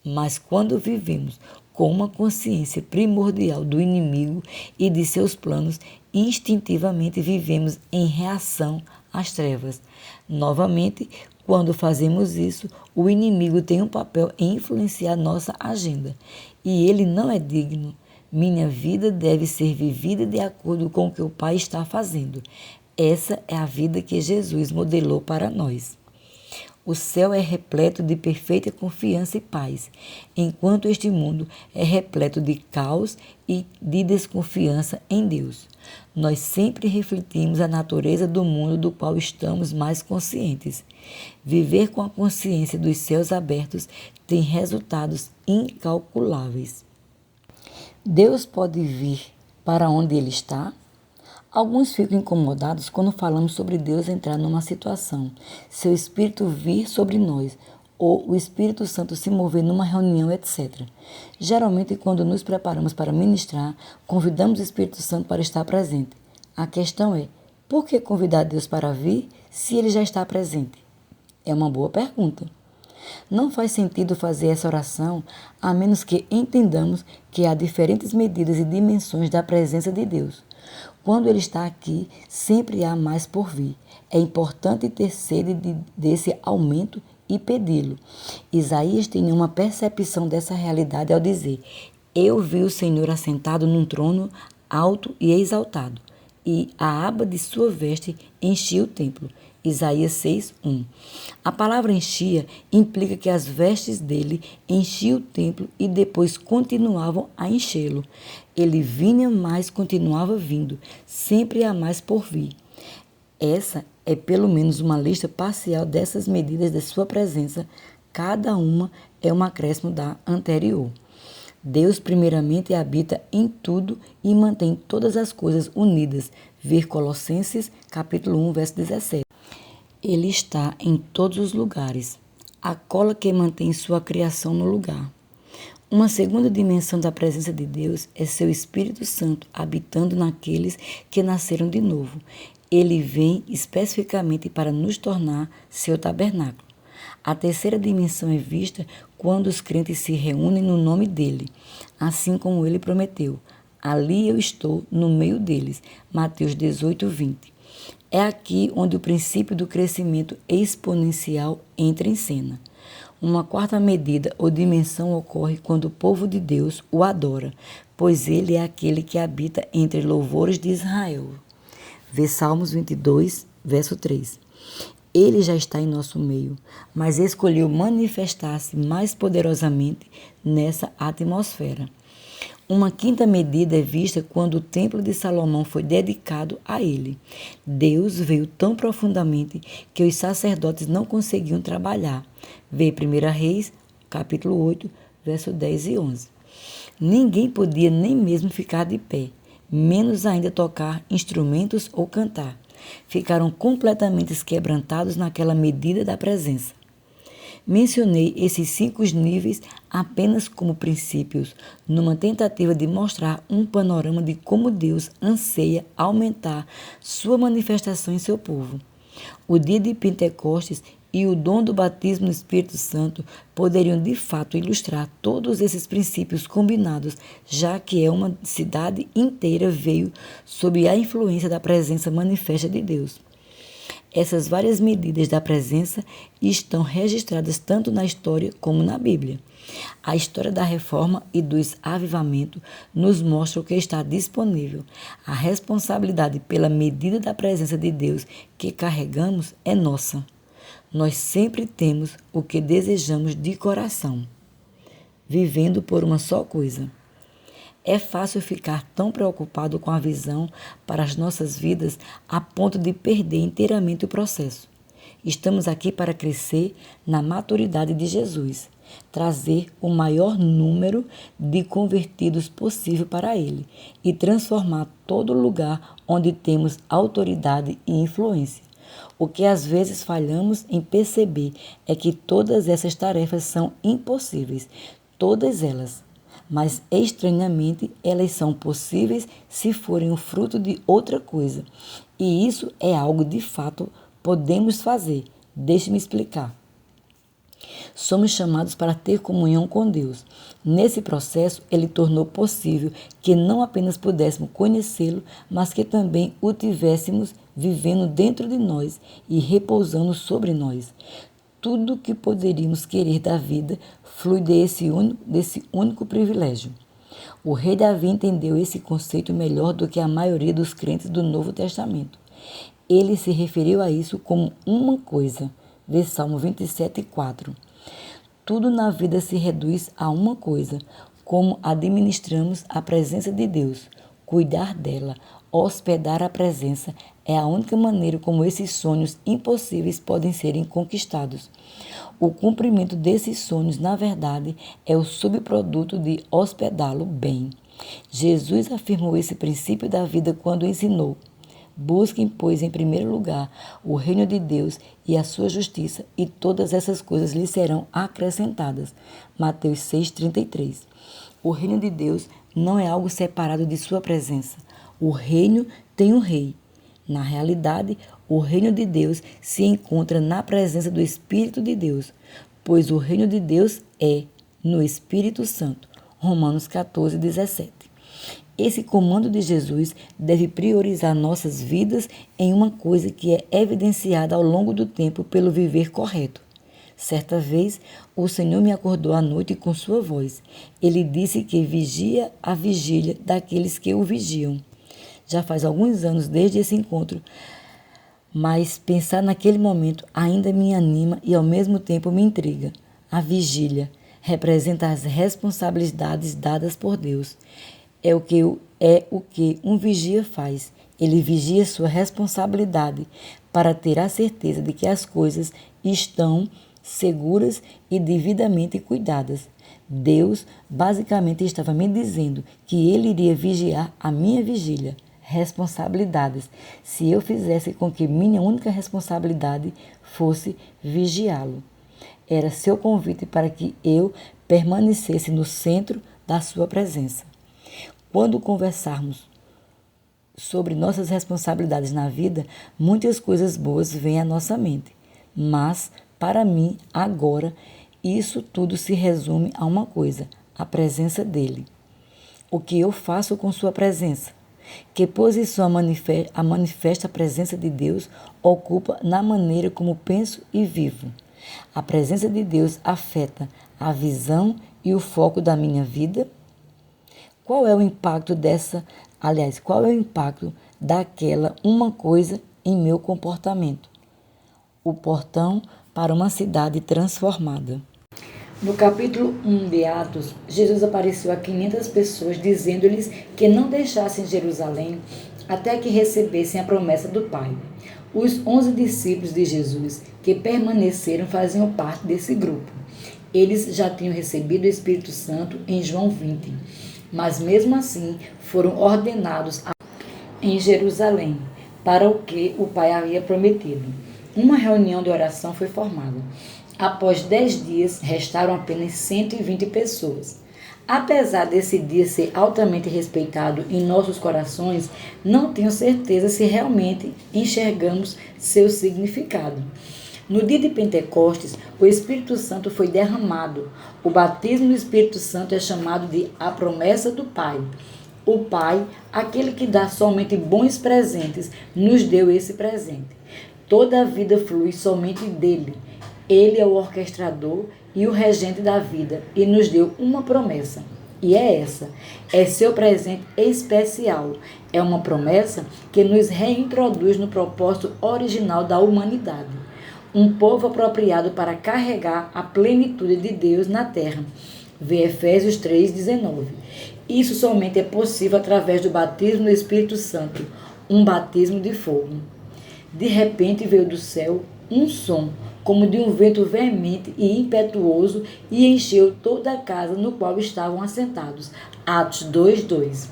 Mas quando vivemos com uma consciência primordial do inimigo e de seus planos, instintivamente vivemos em reação às trevas. Novamente, quando fazemos isso, o inimigo tem um papel em influenciar nossa agenda. E ele não é digno. Minha vida deve ser vivida de acordo com o que o Pai está fazendo. Essa é a vida que Jesus modelou para nós. O céu é repleto de perfeita confiança e paz, enquanto este mundo é repleto de caos e de desconfiança em Deus. Nós sempre refletimos a natureza do mundo do qual estamos mais conscientes. Viver com a consciência dos céus abertos tem resultados incalculáveis. Deus pode vir para onde Ele está? Alguns ficam incomodados quando falamos sobre Deus entrar numa situação, seu Espírito vir sobre nós, ou o Espírito Santo se mover numa reunião, etc. Geralmente, quando nos preparamos para ministrar, convidamos o Espírito Santo para estar presente. A questão é, por que convidar Deus para vir se Ele já está presente? É uma boa pergunta. Não faz sentido fazer essa oração a menos que entendamos que há diferentes medidas e dimensões da presença de Deus. Quando Ele está aqui, sempre há mais por vir. É importante ter sede desse aumento e pedi-lo. Isaías tem uma percepção dessa realidade ao dizer: Eu vi o Senhor assentado num trono alto e exaltado, e a aba de sua veste enchia o templo. Isaías 6:1. A palavra enchia implica que as vestes dele enchiam o templo e depois continuavam a enchê-lo. Ele vinha, mas continuava vindo, sempre há mais por vir. Essa é pelo menos uma lista parcial dessas medidas de sua presença, cada uma é um acréscimo da anterior. Deus primeiramente habita em tudo e mantém todas as coisas unidas. Ver Colossenses capítulo 1, verso 17. Ele está em todos os lugares, a cola que mantém sua criação no lugar. Uma segunda dimensão da presença de Deus é seu Espírito Santo habitando naqueles que nasceram de novo. Ele vem especificamente para nos tornar seu tabernáculo. A terceira dimensão é vista quando os crentes se reúnem no nome dele, assim como ele prometeu. Ali eu estou no meio deles. Mateus 18:20. É aqui onde o princípio do crescimento exponencial entra em cena. Uma quarta medida ou dimensão ocorre quando o povo de Deus o adora, pois ele é aquele que habita entre louvores de Israel. Vê Salmos 22, verso 3. Ele já está em nosso meio, mas escolheu manifestar-se mais poderosamente nessa atmosfera. Uma quinta medida é vista quando o Templo de Salomão foi dedicado a ele. Deus veio tão profundamente que os sacerdotes não conseguiam trabalhar. Vê 1 Reis, capítulo 8, verso 10 e 11. Ninguém podia nem mesmo ficar de pé, menos ainda tocar instrumentos ou cantar. Ficaram completamente quebrantados naquela medida da presença. Mencionei esses 5 níveis apenas como princípios, numa tentativa de mostrar um panorama de como Deus anseia aumentar sua manifestação em seu povo. O dia de Pentecostes e o dom do batismo no Espírito Santo poderiam de fato ilustrar todos esses princípios combinados, já que uma cidade inteira veio sob a influência da presença manifesta de Deus. Essas várias medidas da presença estão registradas tanto na história como na Bíblia. A história da reforma e dos avivamentos nos mostra o que está disponível. A responsabilidade pela medida da presença de Deus que carregamos é nossa. Nós sempre temos o que desejamos de coração, vivendo por uma só coisa. É fácil ficar tão preocupado com a visão para as nossas vidas a ponto de perder inteiramente o processo. Estamos aqui para crescer na maturidade de Jesus, trazer o maior número de convertidos possível para Ele e transformar todo lugar onde temos autoridade e influência. O que às vezes falhamos em perceber é que todas essas tarefas são impossíveis, todas elas. Mas, estranhamente, elas são possíveis se forem o fruto de outra coisa. E isso é algo de fato podemos fazer. Deixe-me explicar. Somos chamados para ter comunhão com Deus. Nesse processo, Ele tornou possível que não apenas pudéssemos conhecê-lo, mas que também o tivéssemos vivendo dentro de nós e repousando sobre nós. Tudo o que poderíamos querer da vida flui desse único privilégio. O rei Davi entendeu esse conceito melhor do que a maioria dos crentes do Novo Testamento. Ele se referiu a isso como uma coisa. Vê Salmo 27:4. Tudo na vida se reduz a uma coisa: como administramos a presença de Deus, cuidar dela, hospedar a presença é a única maneira como esses sonhos impossíveis podem serem conquistados. O cumprimento desses sonhos, na verdade, é o subproduto de hospedá-lo bem. Jesus afirmou esse princípio da vida quando ensinou: busquem, pois, em primeiro lugar o reino de Deus e a sua justiça, e todas essas coisas lhes serão acrescentadas. Mateus 6,33. O reino de Deus não é algo separado de sua presença. O reino tem um rei. Na realidade, o reino de Deus se encontra na presença do Espírito de Deus, pois o reino de Deus é no Espírito Santo. Romanos 14:17. Esse comando de Jesus deve priorizar nossas vidas em uma coisa que é evidenciada ao longo do tempo pelo viver correto. Certa vez, o Senhor me acordou à noite com sua voz. Ele disse que vigia a vigília daqueles que o vigiam. Já faz alguns anos desde esse encontro, mas pensar naquele momento ainda me anima e ao mesmo tempo me intriga. A vigília representa as responsabilidades dadas por Deus. É o que um vigia faz. Ele vigia sua responsabilidade para ter a certeza de que as coisas estão seguras e devidamente cuidadas. Deus basicamente estava me dizendo que Ele iria vigiar a minha vigília. Responsabilidades, se eu fizesse com que minha única responsabilidade fosse vigiá-lo. Era seu convite para que eu permanecesse no centro da sua presença. Quando conversarmos sobre nossas responsabilidades na vida, muitas coisas boas vêm à nossa mente. Mas, para mim, agora, isso tudo se resume a uma coisa: a presença dele. O que eu faço com sua presença? Que posição a manifesta presença de Deus ocupa na maneira como penso e vivo? A presença de Deus afeta a visão e o foco da minha vida? Qual é o impacto qual é o impacto daquela uma coisa em meu comportamento? o portão para uma cidade transformada. No capítulo 1 de Atos, Jesus apareceu a 500 pessoas, dizendo-lhes que não deixassem Jerusalém até que recebessem a promessa do Pai. Os 11 discípulos de Jesus que permaneceram faziam parte desse grupo. Eles já tinham recebido o Espírito Santo em João 20, mas mesmo assim foram ordenados em Jerusalém, para o que o Pai havia prometido. Uma reunião de oração foi formada. Após 10 dias, restaram apenas 120 pessoas. Apesar desse dia ser altamente respeitado em nossos corações, não tenho certeza se realmente enxergamos seu significado. No dia de Pentecostes, o Espírito Santo foi derramado. O batismo no Espírito Santo é chamado de a promessa do Pai. O Pai, aquele que dá somente bons presentes, nos deu esse presente. Toda a vida flui somente dele. Ele é o orquestrador e o regente da vida e nos deu uma promessa. E é essa, é seu presente especial. É uma promessa que nos reintroduz no propósito original da humanidade. Um povo apropriado para carregar a plenitude de Deus na terra. Vê Efésios 3,19. Isso somente é possível através do batismo no Espírito Santo, um batismo de fogo. De repente veio do céu um som, como de um vento veemente e impetuoso, e encheu toda a casa no qual estavam assentados. Atos 2:2.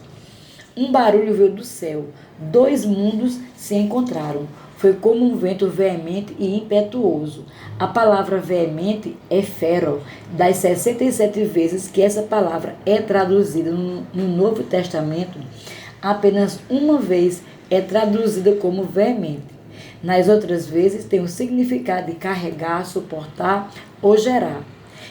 Um barulho veio do céu, 2 mundos se encontraram. Foi como um vento veemente e impetuoso. A palavra veemente é fero. Das 67 vezes que essa palavra é traduzida no Novo Testamento, apenas uma vez é traduzida como veemente. Nas outras vezes tem o significado de carregar, suportar ou gerar.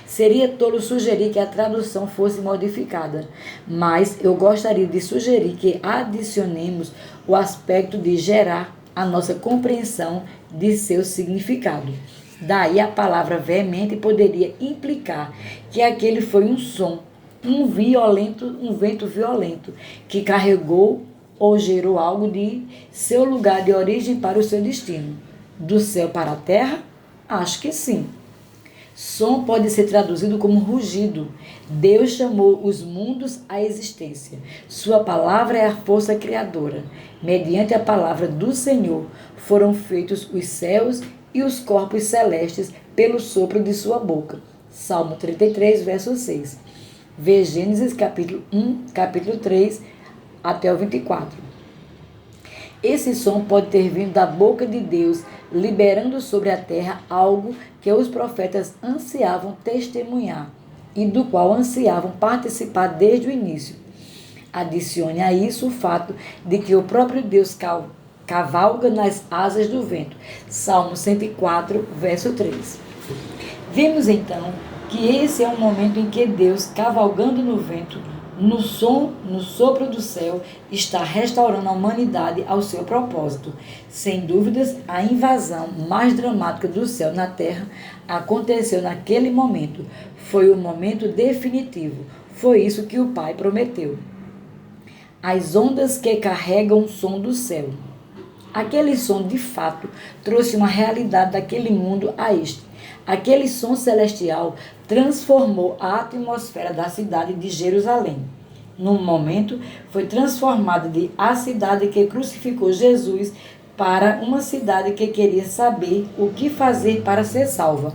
Seria tolo sugerir que a tradução fosse modificada, mas eu gostaria de sugerir que adicionemos o aspecto de gerar a nossa compreensão de seu significado. Daí a palavra veemente poderia implicar que aquele foi um som, um vento violento, que carregou ou gerou algo de seu lugar de origem para o seu destino. Do céu para a terra? Acho que sim. Som pode ser traduzido como rugido. Deus chamou os mundos à existência. Sua palavra é a força criadora. Mediante a palavra do Senhor foram feitos os céus e os corpos celestes pelo sopro de sua boca. Salmo 33, verso 6. Vê Gênesis capítulo 1, capítulo 3, até o 24. Esse som pode ter vindo da boca de Deus, liberando sobre a terra algo que os profetas ansiavam testemunhar e do qual ansiavam participar desde o início. Adicione a isso o fato de que o próprio Deus cavalga nas asas do vento. Salmo 104, verso 3. Vemos então que esse é o momento em que Deus, cavalgando no vento, no sopro do céu, está restaurando a humanidade ao seu propósito. Sem dúvidas, a invasão mais dramática do céu na terra aconteceu naquele momento. Foi o momento definitivo. Foi isso que o Pai prometeu. As ondas que carregam o som do céu. Aquele som, de fato, trouxe uma realidade daquele mundo a este. Aquele som celestial transformou a atmosfera da cidade de Jerusalém. Num momento, foi transformada de a cidade que crucificou Jesus para uma cidade que queria saber o que fazer para ser salva.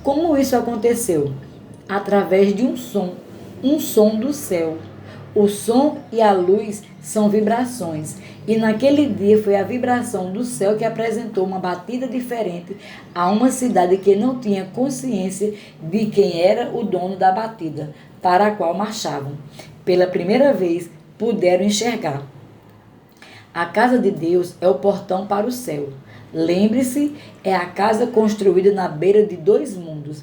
Como isso aconteceu? Através de um som do céu. O som e a luz são vibrações, e naquele dia foi a vibração do céu que apresentou uma batida diferente a uma cidade que não tinha consciência de quem era o dono da batida, para a qual marchavam. Pela primeira vez, puderam enxergar. A casa de Deus é o portão para o céu. Lembre-se, é a casa construída na beira de 2 mundos.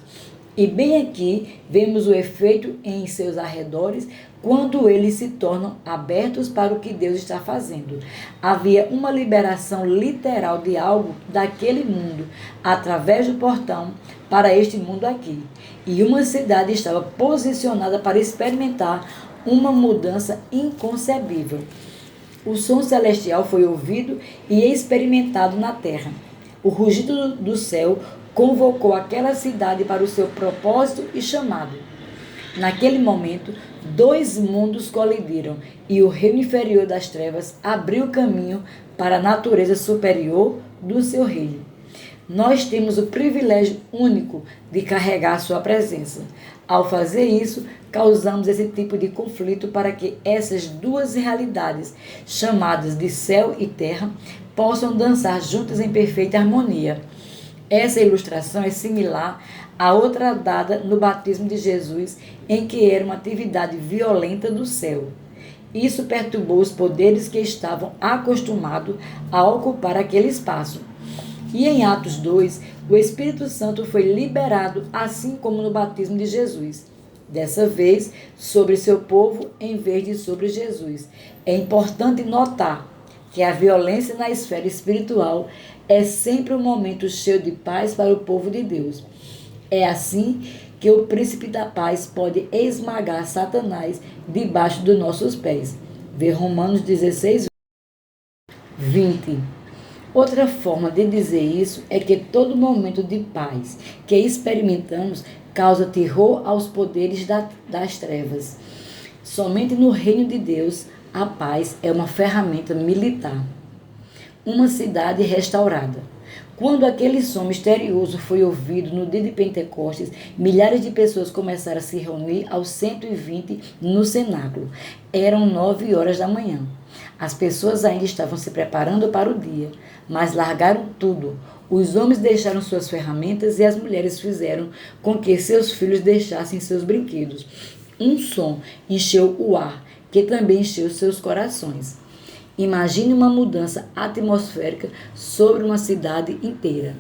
E bem aqui vemos o efeito em seus arredores quando eles se tornam abertos para o que Deus está fazendo. Havia uma liberação literal de algo daquele mundo, através do portão, para este mundo aqui. E uma cidade estava posicionada para experimentar uma mudança inconcebível. O som celestial foi ouvido e experimentado na terra. O rugido do céu convocou aquela cidade para o seu propósito e chamado. Naquele momento, dois mundos colidiram e o reino inferior das trevas abriu caminho para a natureza superior do seu reino. Nós temos o privilégio único de carregar sua presença. Ao fazer isso, causamos esse tipo de conflito para que essas duas realidades, chamadas de céu e terra, possam dançar juntas em perfeita harmonia. Essa ilustração é similar a outra dada no batismo de Jesus, em que era uma atividade violenta do céu. Isso perturbou os poderes que estavam acostumados a ocupar aquele espaço. E em Atos 2, o Espírito Santo foi liberado, assim como no batismo de Jesus. Dessa vez, sobre seu povo, em vez de sobre Jesus. É importante notar que a violência na esfera espiritual é sempre um momento cheio de paz para o povo de Deus. É assim que o príncipe da paz pode esmagar Satanás debaixo dos nossos pés. Vê Romanos 16, 20. Outra forma de dizer isso é que todo momento de paz que experimentamos causa terror aos poderes das trevas. Somente no reino de Deus, a paz é uma ferramenta militar. Uma cidade restaurada. Quando aquele som misterioso foi ouvido no dia de Pentecostes, milhares de pessoas começaram a se reunir aos 120 no cenáculo. Eram 9 horas da manhã. As pessoas ainda estavam se preparando para o dia, mas largaram tudo. Os homens deixaram suas ferramentas e as mulheres fizeram com que seus filhos deixassem seus brinquedos. Um som encheu o ar, que também encheu seus corações. Imagine uma mudança atmosférica sobre uma cidade inteira.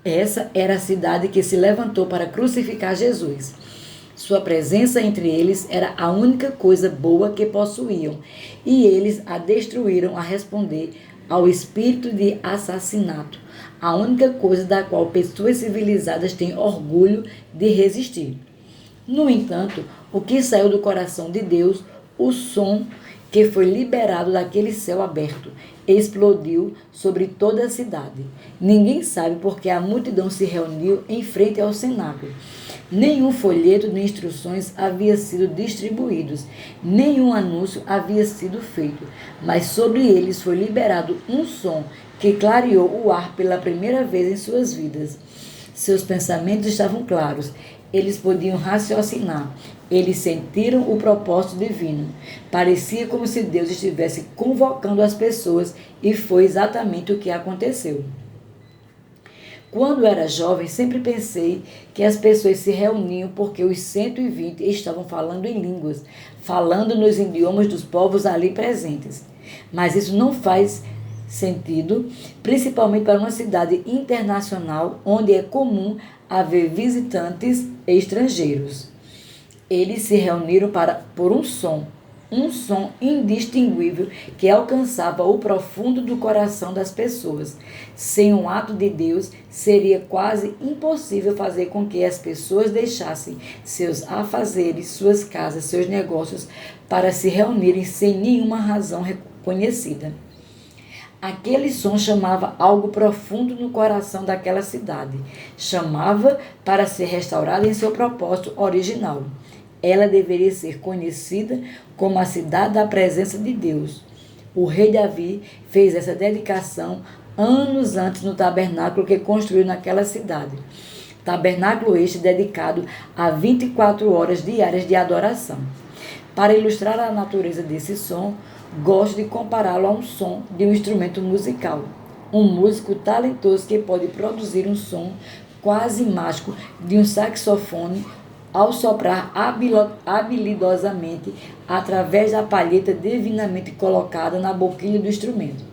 Essa era a cidade que se levantou para crucificar Jesus. Sua presença entre eles era a única coisa boa que possuíam, e eles a destruíram a responder ao espírito de assassinato, a única coisa da qual pessoas civilizadas têm orgulho de resistir. No entanto, o que saiu do coração de Deus, o som que foi liberado daquele céu aberto, explodiu sobre toda a cidade. Ninguém sabe porque a multidão se reuniu em frente ao cenáculo. Nenhum folheto de instruções havia sido distribuído, nenhum anúncio havia sido feito, mas sobre eles foi liberado um som que clareou o ar pela primeira vez em suas vidas. Seus pensamentos estavam claros, eles podiam raciocinar, eles sentiram o propósito divino. Parecia como se Deus estivesse convocando as pessoas e foi exatamente o que aconteceu. Quando era jovem, sempre pensei que as pessoas se reuniam porque os 120 estavam falando em línguas, falando nos idiomas dos povos ali presentes. Mas isso não faz sentido, principalmente para uma cidade internacional onde é comum haver visitantes estrangeiros. Eles se reuniram por um som indistinguível que alcançava o profundo do coração das pessoas. Sem um ato de Deus, seria quase impossível fazer com que as pessoas deixassem seus afazeres, suas casas, seus negócios para se reunirem sem nenhuma razão reconhecida. Aquele som chamava algo profundo no coração daquela cidade. Chamava para ser restaurada em seu propósito original. Ela deveria ser conhecida como a cidade da presença de Deus. O rei Davi fez essa dedicação anos antes no tabernáculo que construiu naquela cidade. Tabernáculo este dedicado a 24 horas diárias de adoração. Para ilustrar a natureza desse som, gosto de compará-lo a um som de um instrumento musical. Um músico talentoso que pode produzir um som quase mágico de um saxofone ao soprar habilidosamente através da palheta divinamente colocada na boquilha do instrumento.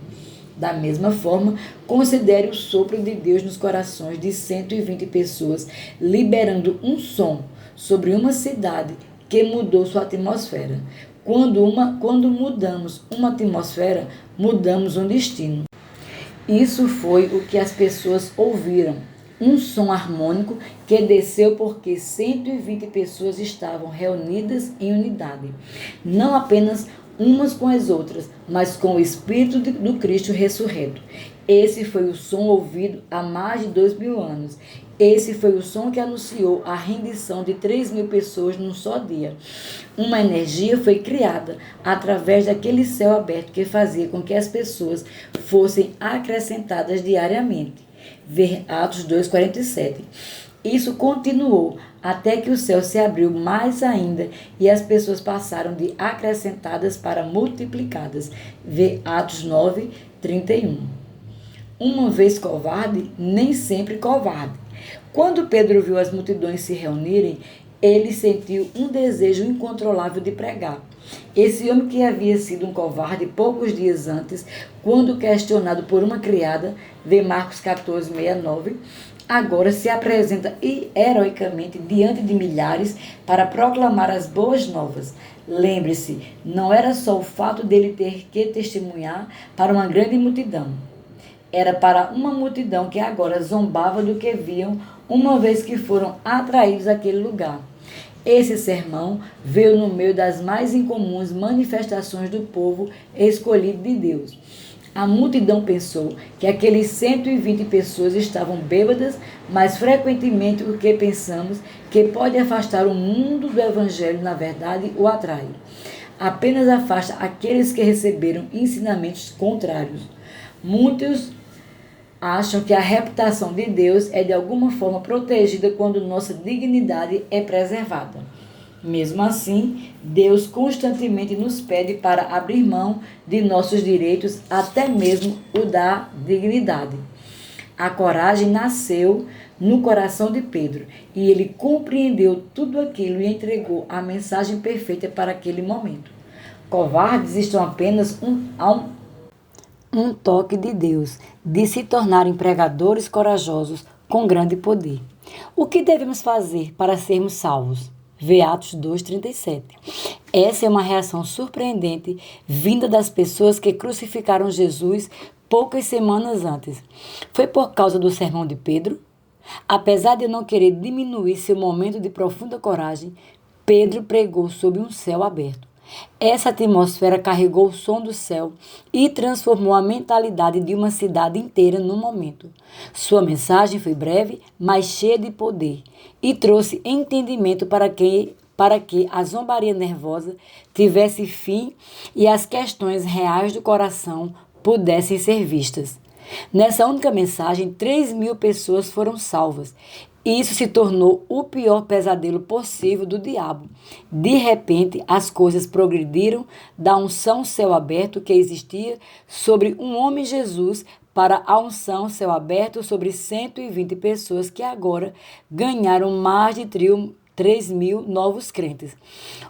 Da mesma forma, considere o sopro de Deus nos corações de 120 pessoas, liberando um som sobre uma cidade que mudou sua atmosfera. Quando mudamos uma atmosfera, mudamos um destino. Isso foi o que as pessoas ouviram. Um som harmônico que desceu porque 120 pessoas estavam reunidas em unidade. Não apenas umas com as outras, mas com o Espírito do Cristo ressurreto. Esse foi o som ouvido há mais de 2.000 anos. Esse foi o som que anunciou a rendição de 3.000 pessoas num só dia. Uma energia foi criada através daquele céu aberto que fazia com que as pessoas fossem acrescentadas diariamente. Ver Atos 2,47. Isso continuou até que o céu se abriu mais ainda e as pessoas passaram de acrescentadas para multiplicadas. Ver Atos 9:31. Uma vez covarde, nem sempre covarde. Quando Pedro viu as multidões se reunirem, ele sentiu um desejo incontrolável de pregar. Esse homem que havia sido um covarde poucos dias antes, quando questionado por uma criada, vê Marcos 14:69, agora se apresenta heroicamente diante de milhares para proclamar as boas novas. Lembre-se, não era só o fato dele ter que testemunhar para uma grande multidão. Era para uma multidão que agora zombava do que viam, uma vez que foram atraídos àquele lugar. Esse sermão veio no meio das mais incomuns manifestações do povo escolhido de Deus. A multidão pensou que aqueles 120 pessoas estavam bêbadas, mas frequentemente o que pensamos que pode afastar o mundo do evangelho, na verdade, o atrai. Apenas afasta aqueles que receberam ensinamentos contrários. Muitos acham que a reputação de Deus é de alguma forma protegida quando nossa dignidade é preservada. Mesmo assim, Deus constantemente nos pede para abrir mão de nossos direitos, até mesmo o da dignidade. A coragem nasceu no coração de Pedro e ele compreendeu tudo aquilo e entregou a mensagem perfeita para aquele momento. Covardes estão apenas um toque de Deus, de se tornarem pregadores corajosos com grande poder. O que devemos fazer para sermos salvos? Vê Atos 2,37. Essa é uma reação surpreendente vinda das pessoas que crucificaram Jesus poucas semanas antes. Foi por causa do sermão de Pedro? Apesar de não querer diminuir seu momento de profunda coragem, Pedro pregou sob um céu aberto. Essa atmosfera carregou o som do céu e transformou a mentalidade de uma cidade inteira no momento. Sua mensagem foi breve, mas cheia de poder, e trouxe entendimento para que a zombaria nervosa tivesse fim e as questões reais do coração pudessem ser vistas. Nessa única mensagem, 3.000 pessoas foram salvas. Isso se tornou o pior pesadelo possível do diabo. De repente, as coisas progrediram da unção céu aberto que existia sobre um homem Jesus para a unção céu aberto sobre 120 pessoas que agora ganharam mais de 3.000 novos crentes.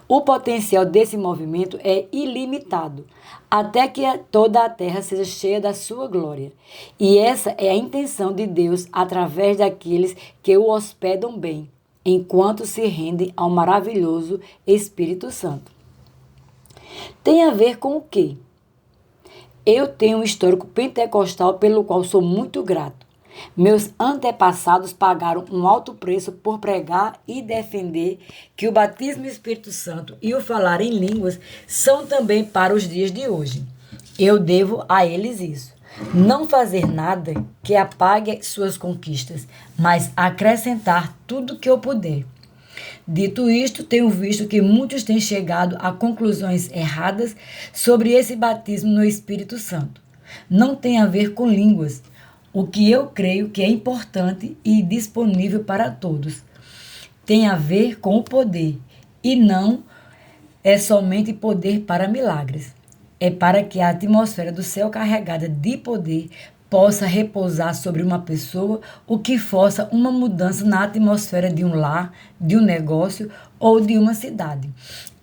O potencial desse movimento é ilimitado, até que toda a terra seja cheia da sua glória. E essa é a intenção de Deus através daqueles que o hospedam bem, enquanto se rendem ao maravilhoso Espírito Santo. Tem a ver com o quê? Eu tenho um histórico pentecostal pelo qual sou muito grato. Meus antepassados pagaram um alto preço por pregar e defender que o batismo no Espírito Santo e o falar em línguas são também para os dias de hoje. Eu devo a eles isso. Não fazer nada que apague suas conquistas, mas acrescentar tudo que eu puder. Dito isto, tenho visto que muitos têm chegado a conclusões erradas sobre esse batismo no Espírito Santo. Não tem a ver com línguas, o que eu creio que é importante e disponível para todos. Tem a ver com o poder, e não é somente poder para milagres. É para que a atmosfera do céu carregada de poder possa repousar sobre uma pessoa, o que força uma mudança na atmosfera de um lar, de um negócio ou de uma cidade.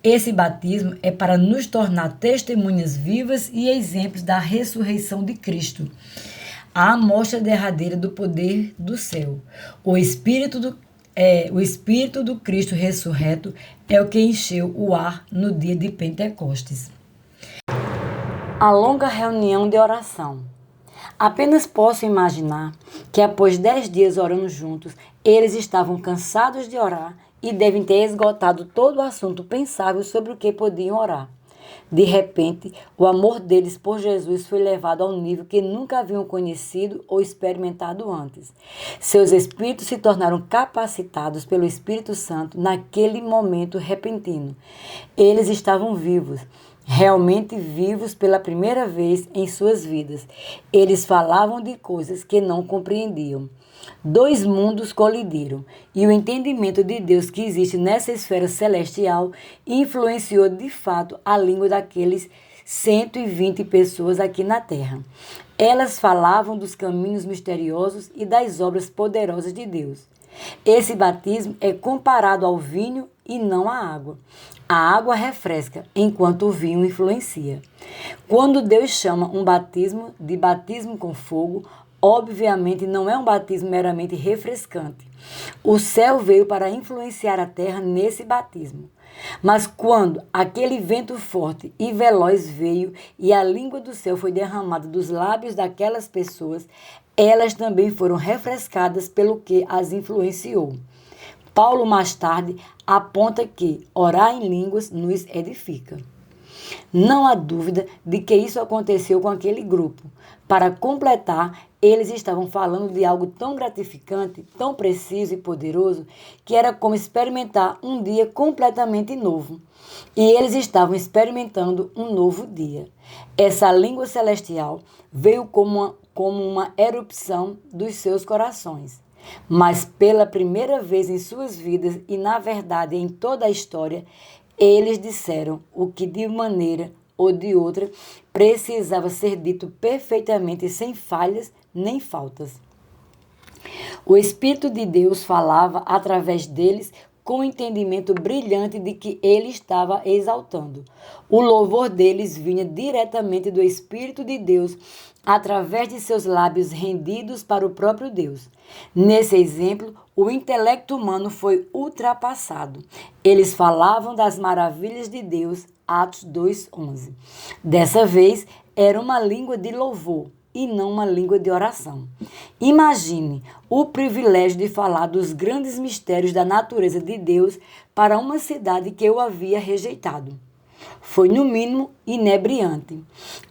Esse batismo é para nos tornar testemunhas vivas e exemplos da ressurreição de Cristo. A amostra derradeira do poder do céu. O Espírito do Cristo ressurreto é o que encheu o ar no dia de Pentecostes. A longa reunião de oração. Apenas posso imaginar que após 10 dias orando juntos, eles estavam cansados de orar e devem ter esgotado todo o assunto pensável sobre o que podiam orar. De repente, o amor deles por Jesus foi levado a um nível que nunca haviam conhecido ou experimentado antes. Seus espíritos se tornaram capacitados pelo Espírito Santo naquele momento repentino. Eles estavam vivos, realmente vivos pela primeira vez em suas vidas. Eles falavam de coisas que não compreendiam. Dois mundos colidiram e o entendimento de Deus que existe nessa esfera celestial influenciou de fato a língua daqueles 120 pessoas aqui na Terra. Elas falavam dos caminhos misteriosos e das obras poderosas de Deus. Esse batismo é comparado ao vinho e não à água. A água refresca, enquanto o vinho influencia. Quando Deus chama um batismo de batismo com fogo, obviamente não é um batismo meramente refrescante. O céu veio para influenciar a terra nesse batismo. Mas quando aquele vento forte e veloz veio e a língua do céu foi derramada dos lábios daquelas pessoas, elas também foram refrescadas pelo que as influenciou. Paulo mais tarde aponta que orar em línguas nos edifica. Não há dúvida de que isso aconteceu com aquele grupo. Para completar, eles estavam falando de algo tão gratificante, tão preciso e poderoso, que era como experimentar um dia completamente novo. E eles estavam experimentando um novo dia. Essa língua celestial veio como uma erupção dos seus corações. Mas pela primeira vez em suas vidas e, na verdade, em toda a história, eles disseram o que de maneira ou de outra precisava ser dito perfeitamente, sem falhas nem faltas. O Espírito de Deus falava através deles com o entendimento brilhante de que ele estava exaltando. O louvor deles vinha diretamente do Espírito de Deus, através de seus lábios rendidos para o próprio Deus. Nesse exemplo, o intelecto humano foi ultrapassado. Eles falavam das maravilhas de Deus, Atos 2:11. Dessa vez, era uma língua de louvor e não uma língua de oração. Imagine o privilégio de falar dos grandes mistérios da natureza de Deus para uma cidade que o havia rejeitado. Foi, no mínimo, inebriante.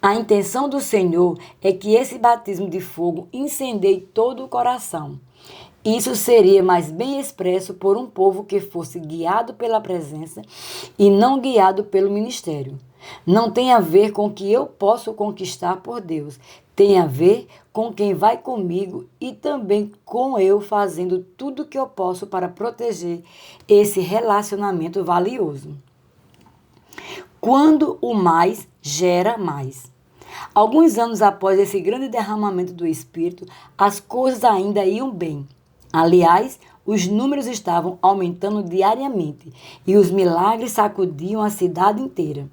A intenção do Senhor é que esse batismo de fogo incendeie todo o coração. Isso seria mais bem expresso por um povo que fosse guiado pela presença e não guiado pelo ministério. Não tem a ver com o que eu posso conquistar por Deus. Tem a ver com quem vai comigo e também com eu fazendo tudo o que eu posso para proteger esse relacionamento valioso. Quando o mais gera mais. Alguns anos após esse grande derramamento do Espírito, as coisas ainda iam bem. Aliás, os números estavam aumentando diariamente e os milagres sacudiam a cidade inteira.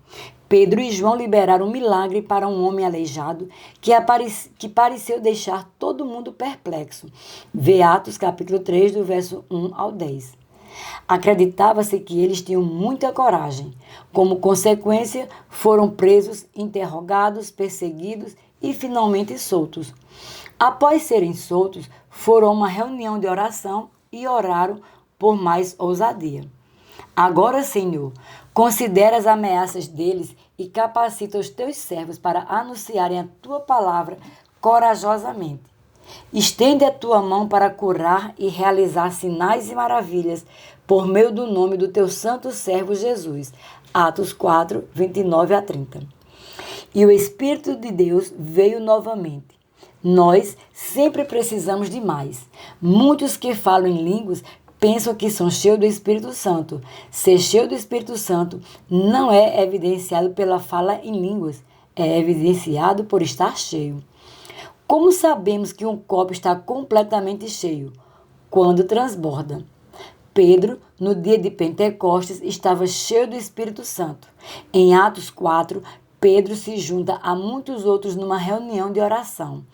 Pedro e João liberaram um milagre para um homem aleijado que pareceu deixar todo mundo perplexo. Vê Atos capítulo 3, do verso 1 ao 10. Acreditava-se que eles tinham muita coragem. Como consequência, foram presos, interrogados, perseguidos e finalmente soltos. Após serem soltos, foram a uma reunião de oração e oraram por mais ousadia. Agora, Senhor, considera as ameaças deles e capacita os teus servos para anunciarem a tua palavra corajosamente. Estende a tua mão para curar e realizar sinais e maravilhas por meio do nome do teu santo servo Jesus. Atos 4, 29 a 30. E o Espírito de Deus veio novamente. Nós sempre precisamos de mais. Muitos que falam em línguas pensam que são cheios do Espírito Santo. Ser cheio do Espírito Santo não é evidenciado pela fala em línguas, é evidenciado por estar cheio. Como sabemos que um copo está completamente cheio? Quando transborda. Pedro, no dia de Pentecostes, estava cheio do Espírito Santo. Em Atos 4, Pedro se junta a muitos outros numa reunião de oração.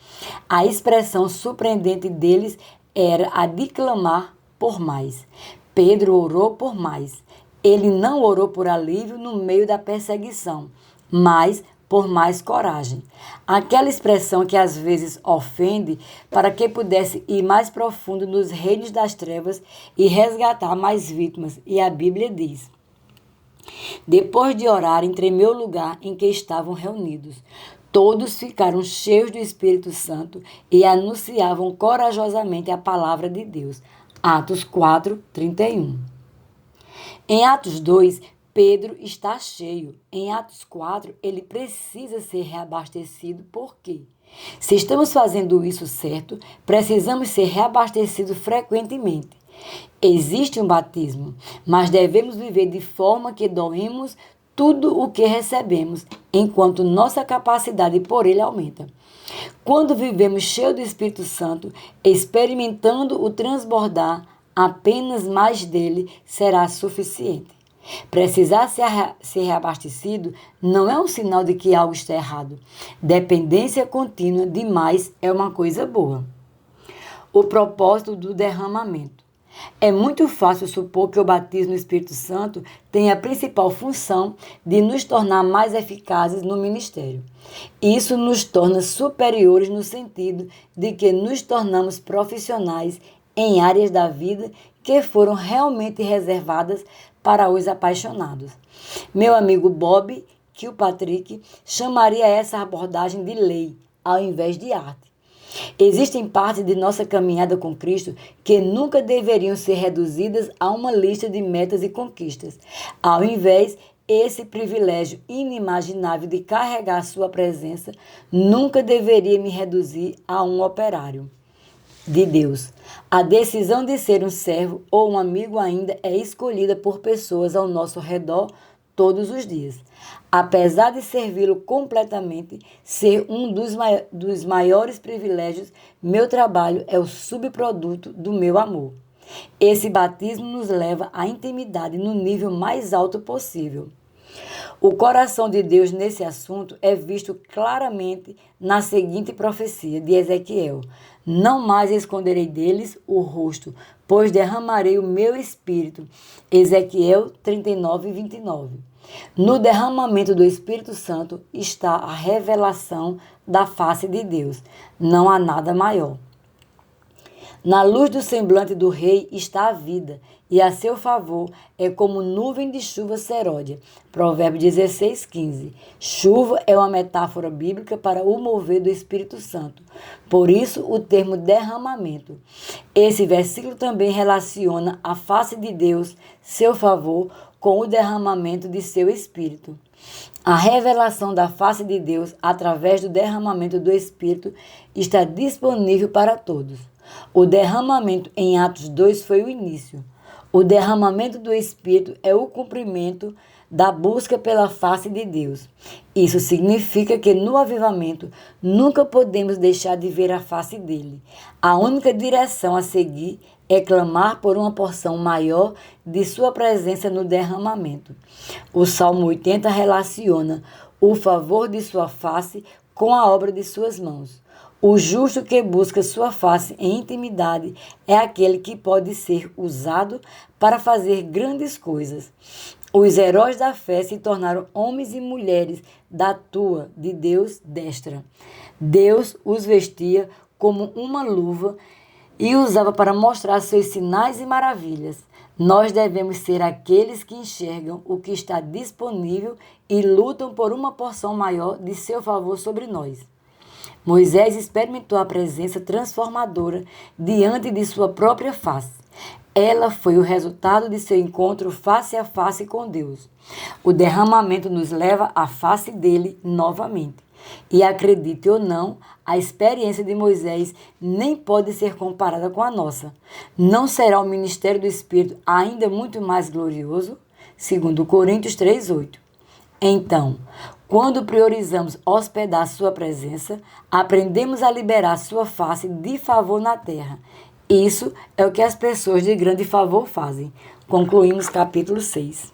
A expressão surpreendente deles era a de clamar por mais. Pedro orou por mais. Ele não orou por alívio no meio da perseguição, mas por mais coragem. Aquela expressão que às vezes ofende, para que pudesse ir mais profundo nos reinos das trevas e resgatar mais vítimas. E a Bíblia diz: Depois de orarem, tremeu o lugar em que estavam reunidos. Todos ficaram cheios do Espírito Santo e anunciavam corajosamente a palavra de Deus. Atos 4, 31. Em Atos 2, Pedro está cheio. Em Atos 4, ele precisa ser reabastecido. Por quê? Se estamos fazendo isso certo, precisamos ser reabastecidos frequentemente. Existe um batismo, mas devemos viver de forma que doemos tudo o que recebemos, enquanto nossa capacidade por ele aumenta. Quando vivemos cheios do Espírito Santo, experimentando o transbordar, apenas mais dele será suficiente. Precisar ser reabastecido não é um sinal de que algo está errado. Dependência contínua demais é uma coisa boa. O propósito do derramamento. É muito fácil supor que o batismo no Espírito Santo tem a principal função de nos tornar mais eficazes no ministério. Isso nos torna superiores no sentido de que nos tornamos profissionais em áreas da vida que foram realmente reservadas para os apaixonados. Meu amigo Bob Kilpatrick chamaria essa abordagem de lei, ao invés de arte. Existem partes de nossa caminhada com Cristo que nunca deveriam ser reduzidas a uma lista de metas e conquistas. Ao invés, esse privilégio inimaginável de carregar sua presença nunca deveria me reduzir a um operário de Deus. A decisão de ser um servo ou um amigo ainda é escolhida por pessoas ao nosso redor todos os dias. Apesar de servi-lo completamente, ser um dos maiores privilégios, meu trabalho é o subproduto do meu amor. Esse batismo nos leva à intimidade no nível mais alto possível. O coração de Deus nesse assunto é visto claramente na seguinte profecia de Ezequiel: não mais esconderei deles o rosto, pois derramarei o meu espírito. Ezequiel 39, 29. No derramamento do Espírito Santo está a revelação da face de Deus. Não há nada maior. Na luz do semblante do rei está a vida, e a seu favor é como nuvem de chuva seródia. Provérbios 16, 15. Chuva é uma metáfora bíblica para o mover do Espírito Santo. Por isso, o termo derramamento. Esse versículo também relaciona a face de Deus, seu favor, com o derramamento de seu Espírito. A revelação da face de Deus através do derramamento do Espírito está disponível para todos. O derramamento em Atos 2 foi o início. O derramamento do Espírito é o cumprimento da busca pela face de Deus. Isso significa que no avivamento nunca podemos deixar de ver a face dele. A única direção a seguir é clamar por uma porção maior de sua presença no derramamento. O Salmo 80 relaciona o favor de sua face com a obra de suas mãos. O justo que busca sua face em intimidade é aquele que pode ser usado para fazer grandes coisas. Os heróis da fé se tornaram homens e mulheres da tua, de Deus, destra. Deus os vestia como uma luva e usava para mostrar seus sinais e maravilhas. Nós devemos ser aqueles que enxergam o que está disponível e lutam por uma porção maior de seu favor sobre nós. Moisés experimentou a presença transformadora diante de sua própria face. Ela foi o resultado de seu encontro face a face com Deus. O derramamento nos leva à face dele novamente. E acredite ou não, a experiência de Moisés nem pode ser comparada com a nossa. Não será o ministério do Espírito ainda muito mais glorioso? 2 Coríntios 3:8. Então, quando priorizamos hospedar sua presença, aprendemos a liberar sua face de favor na terra. Isso é o que as pessoas de grande favor fazem. Concluímos capítulo 6.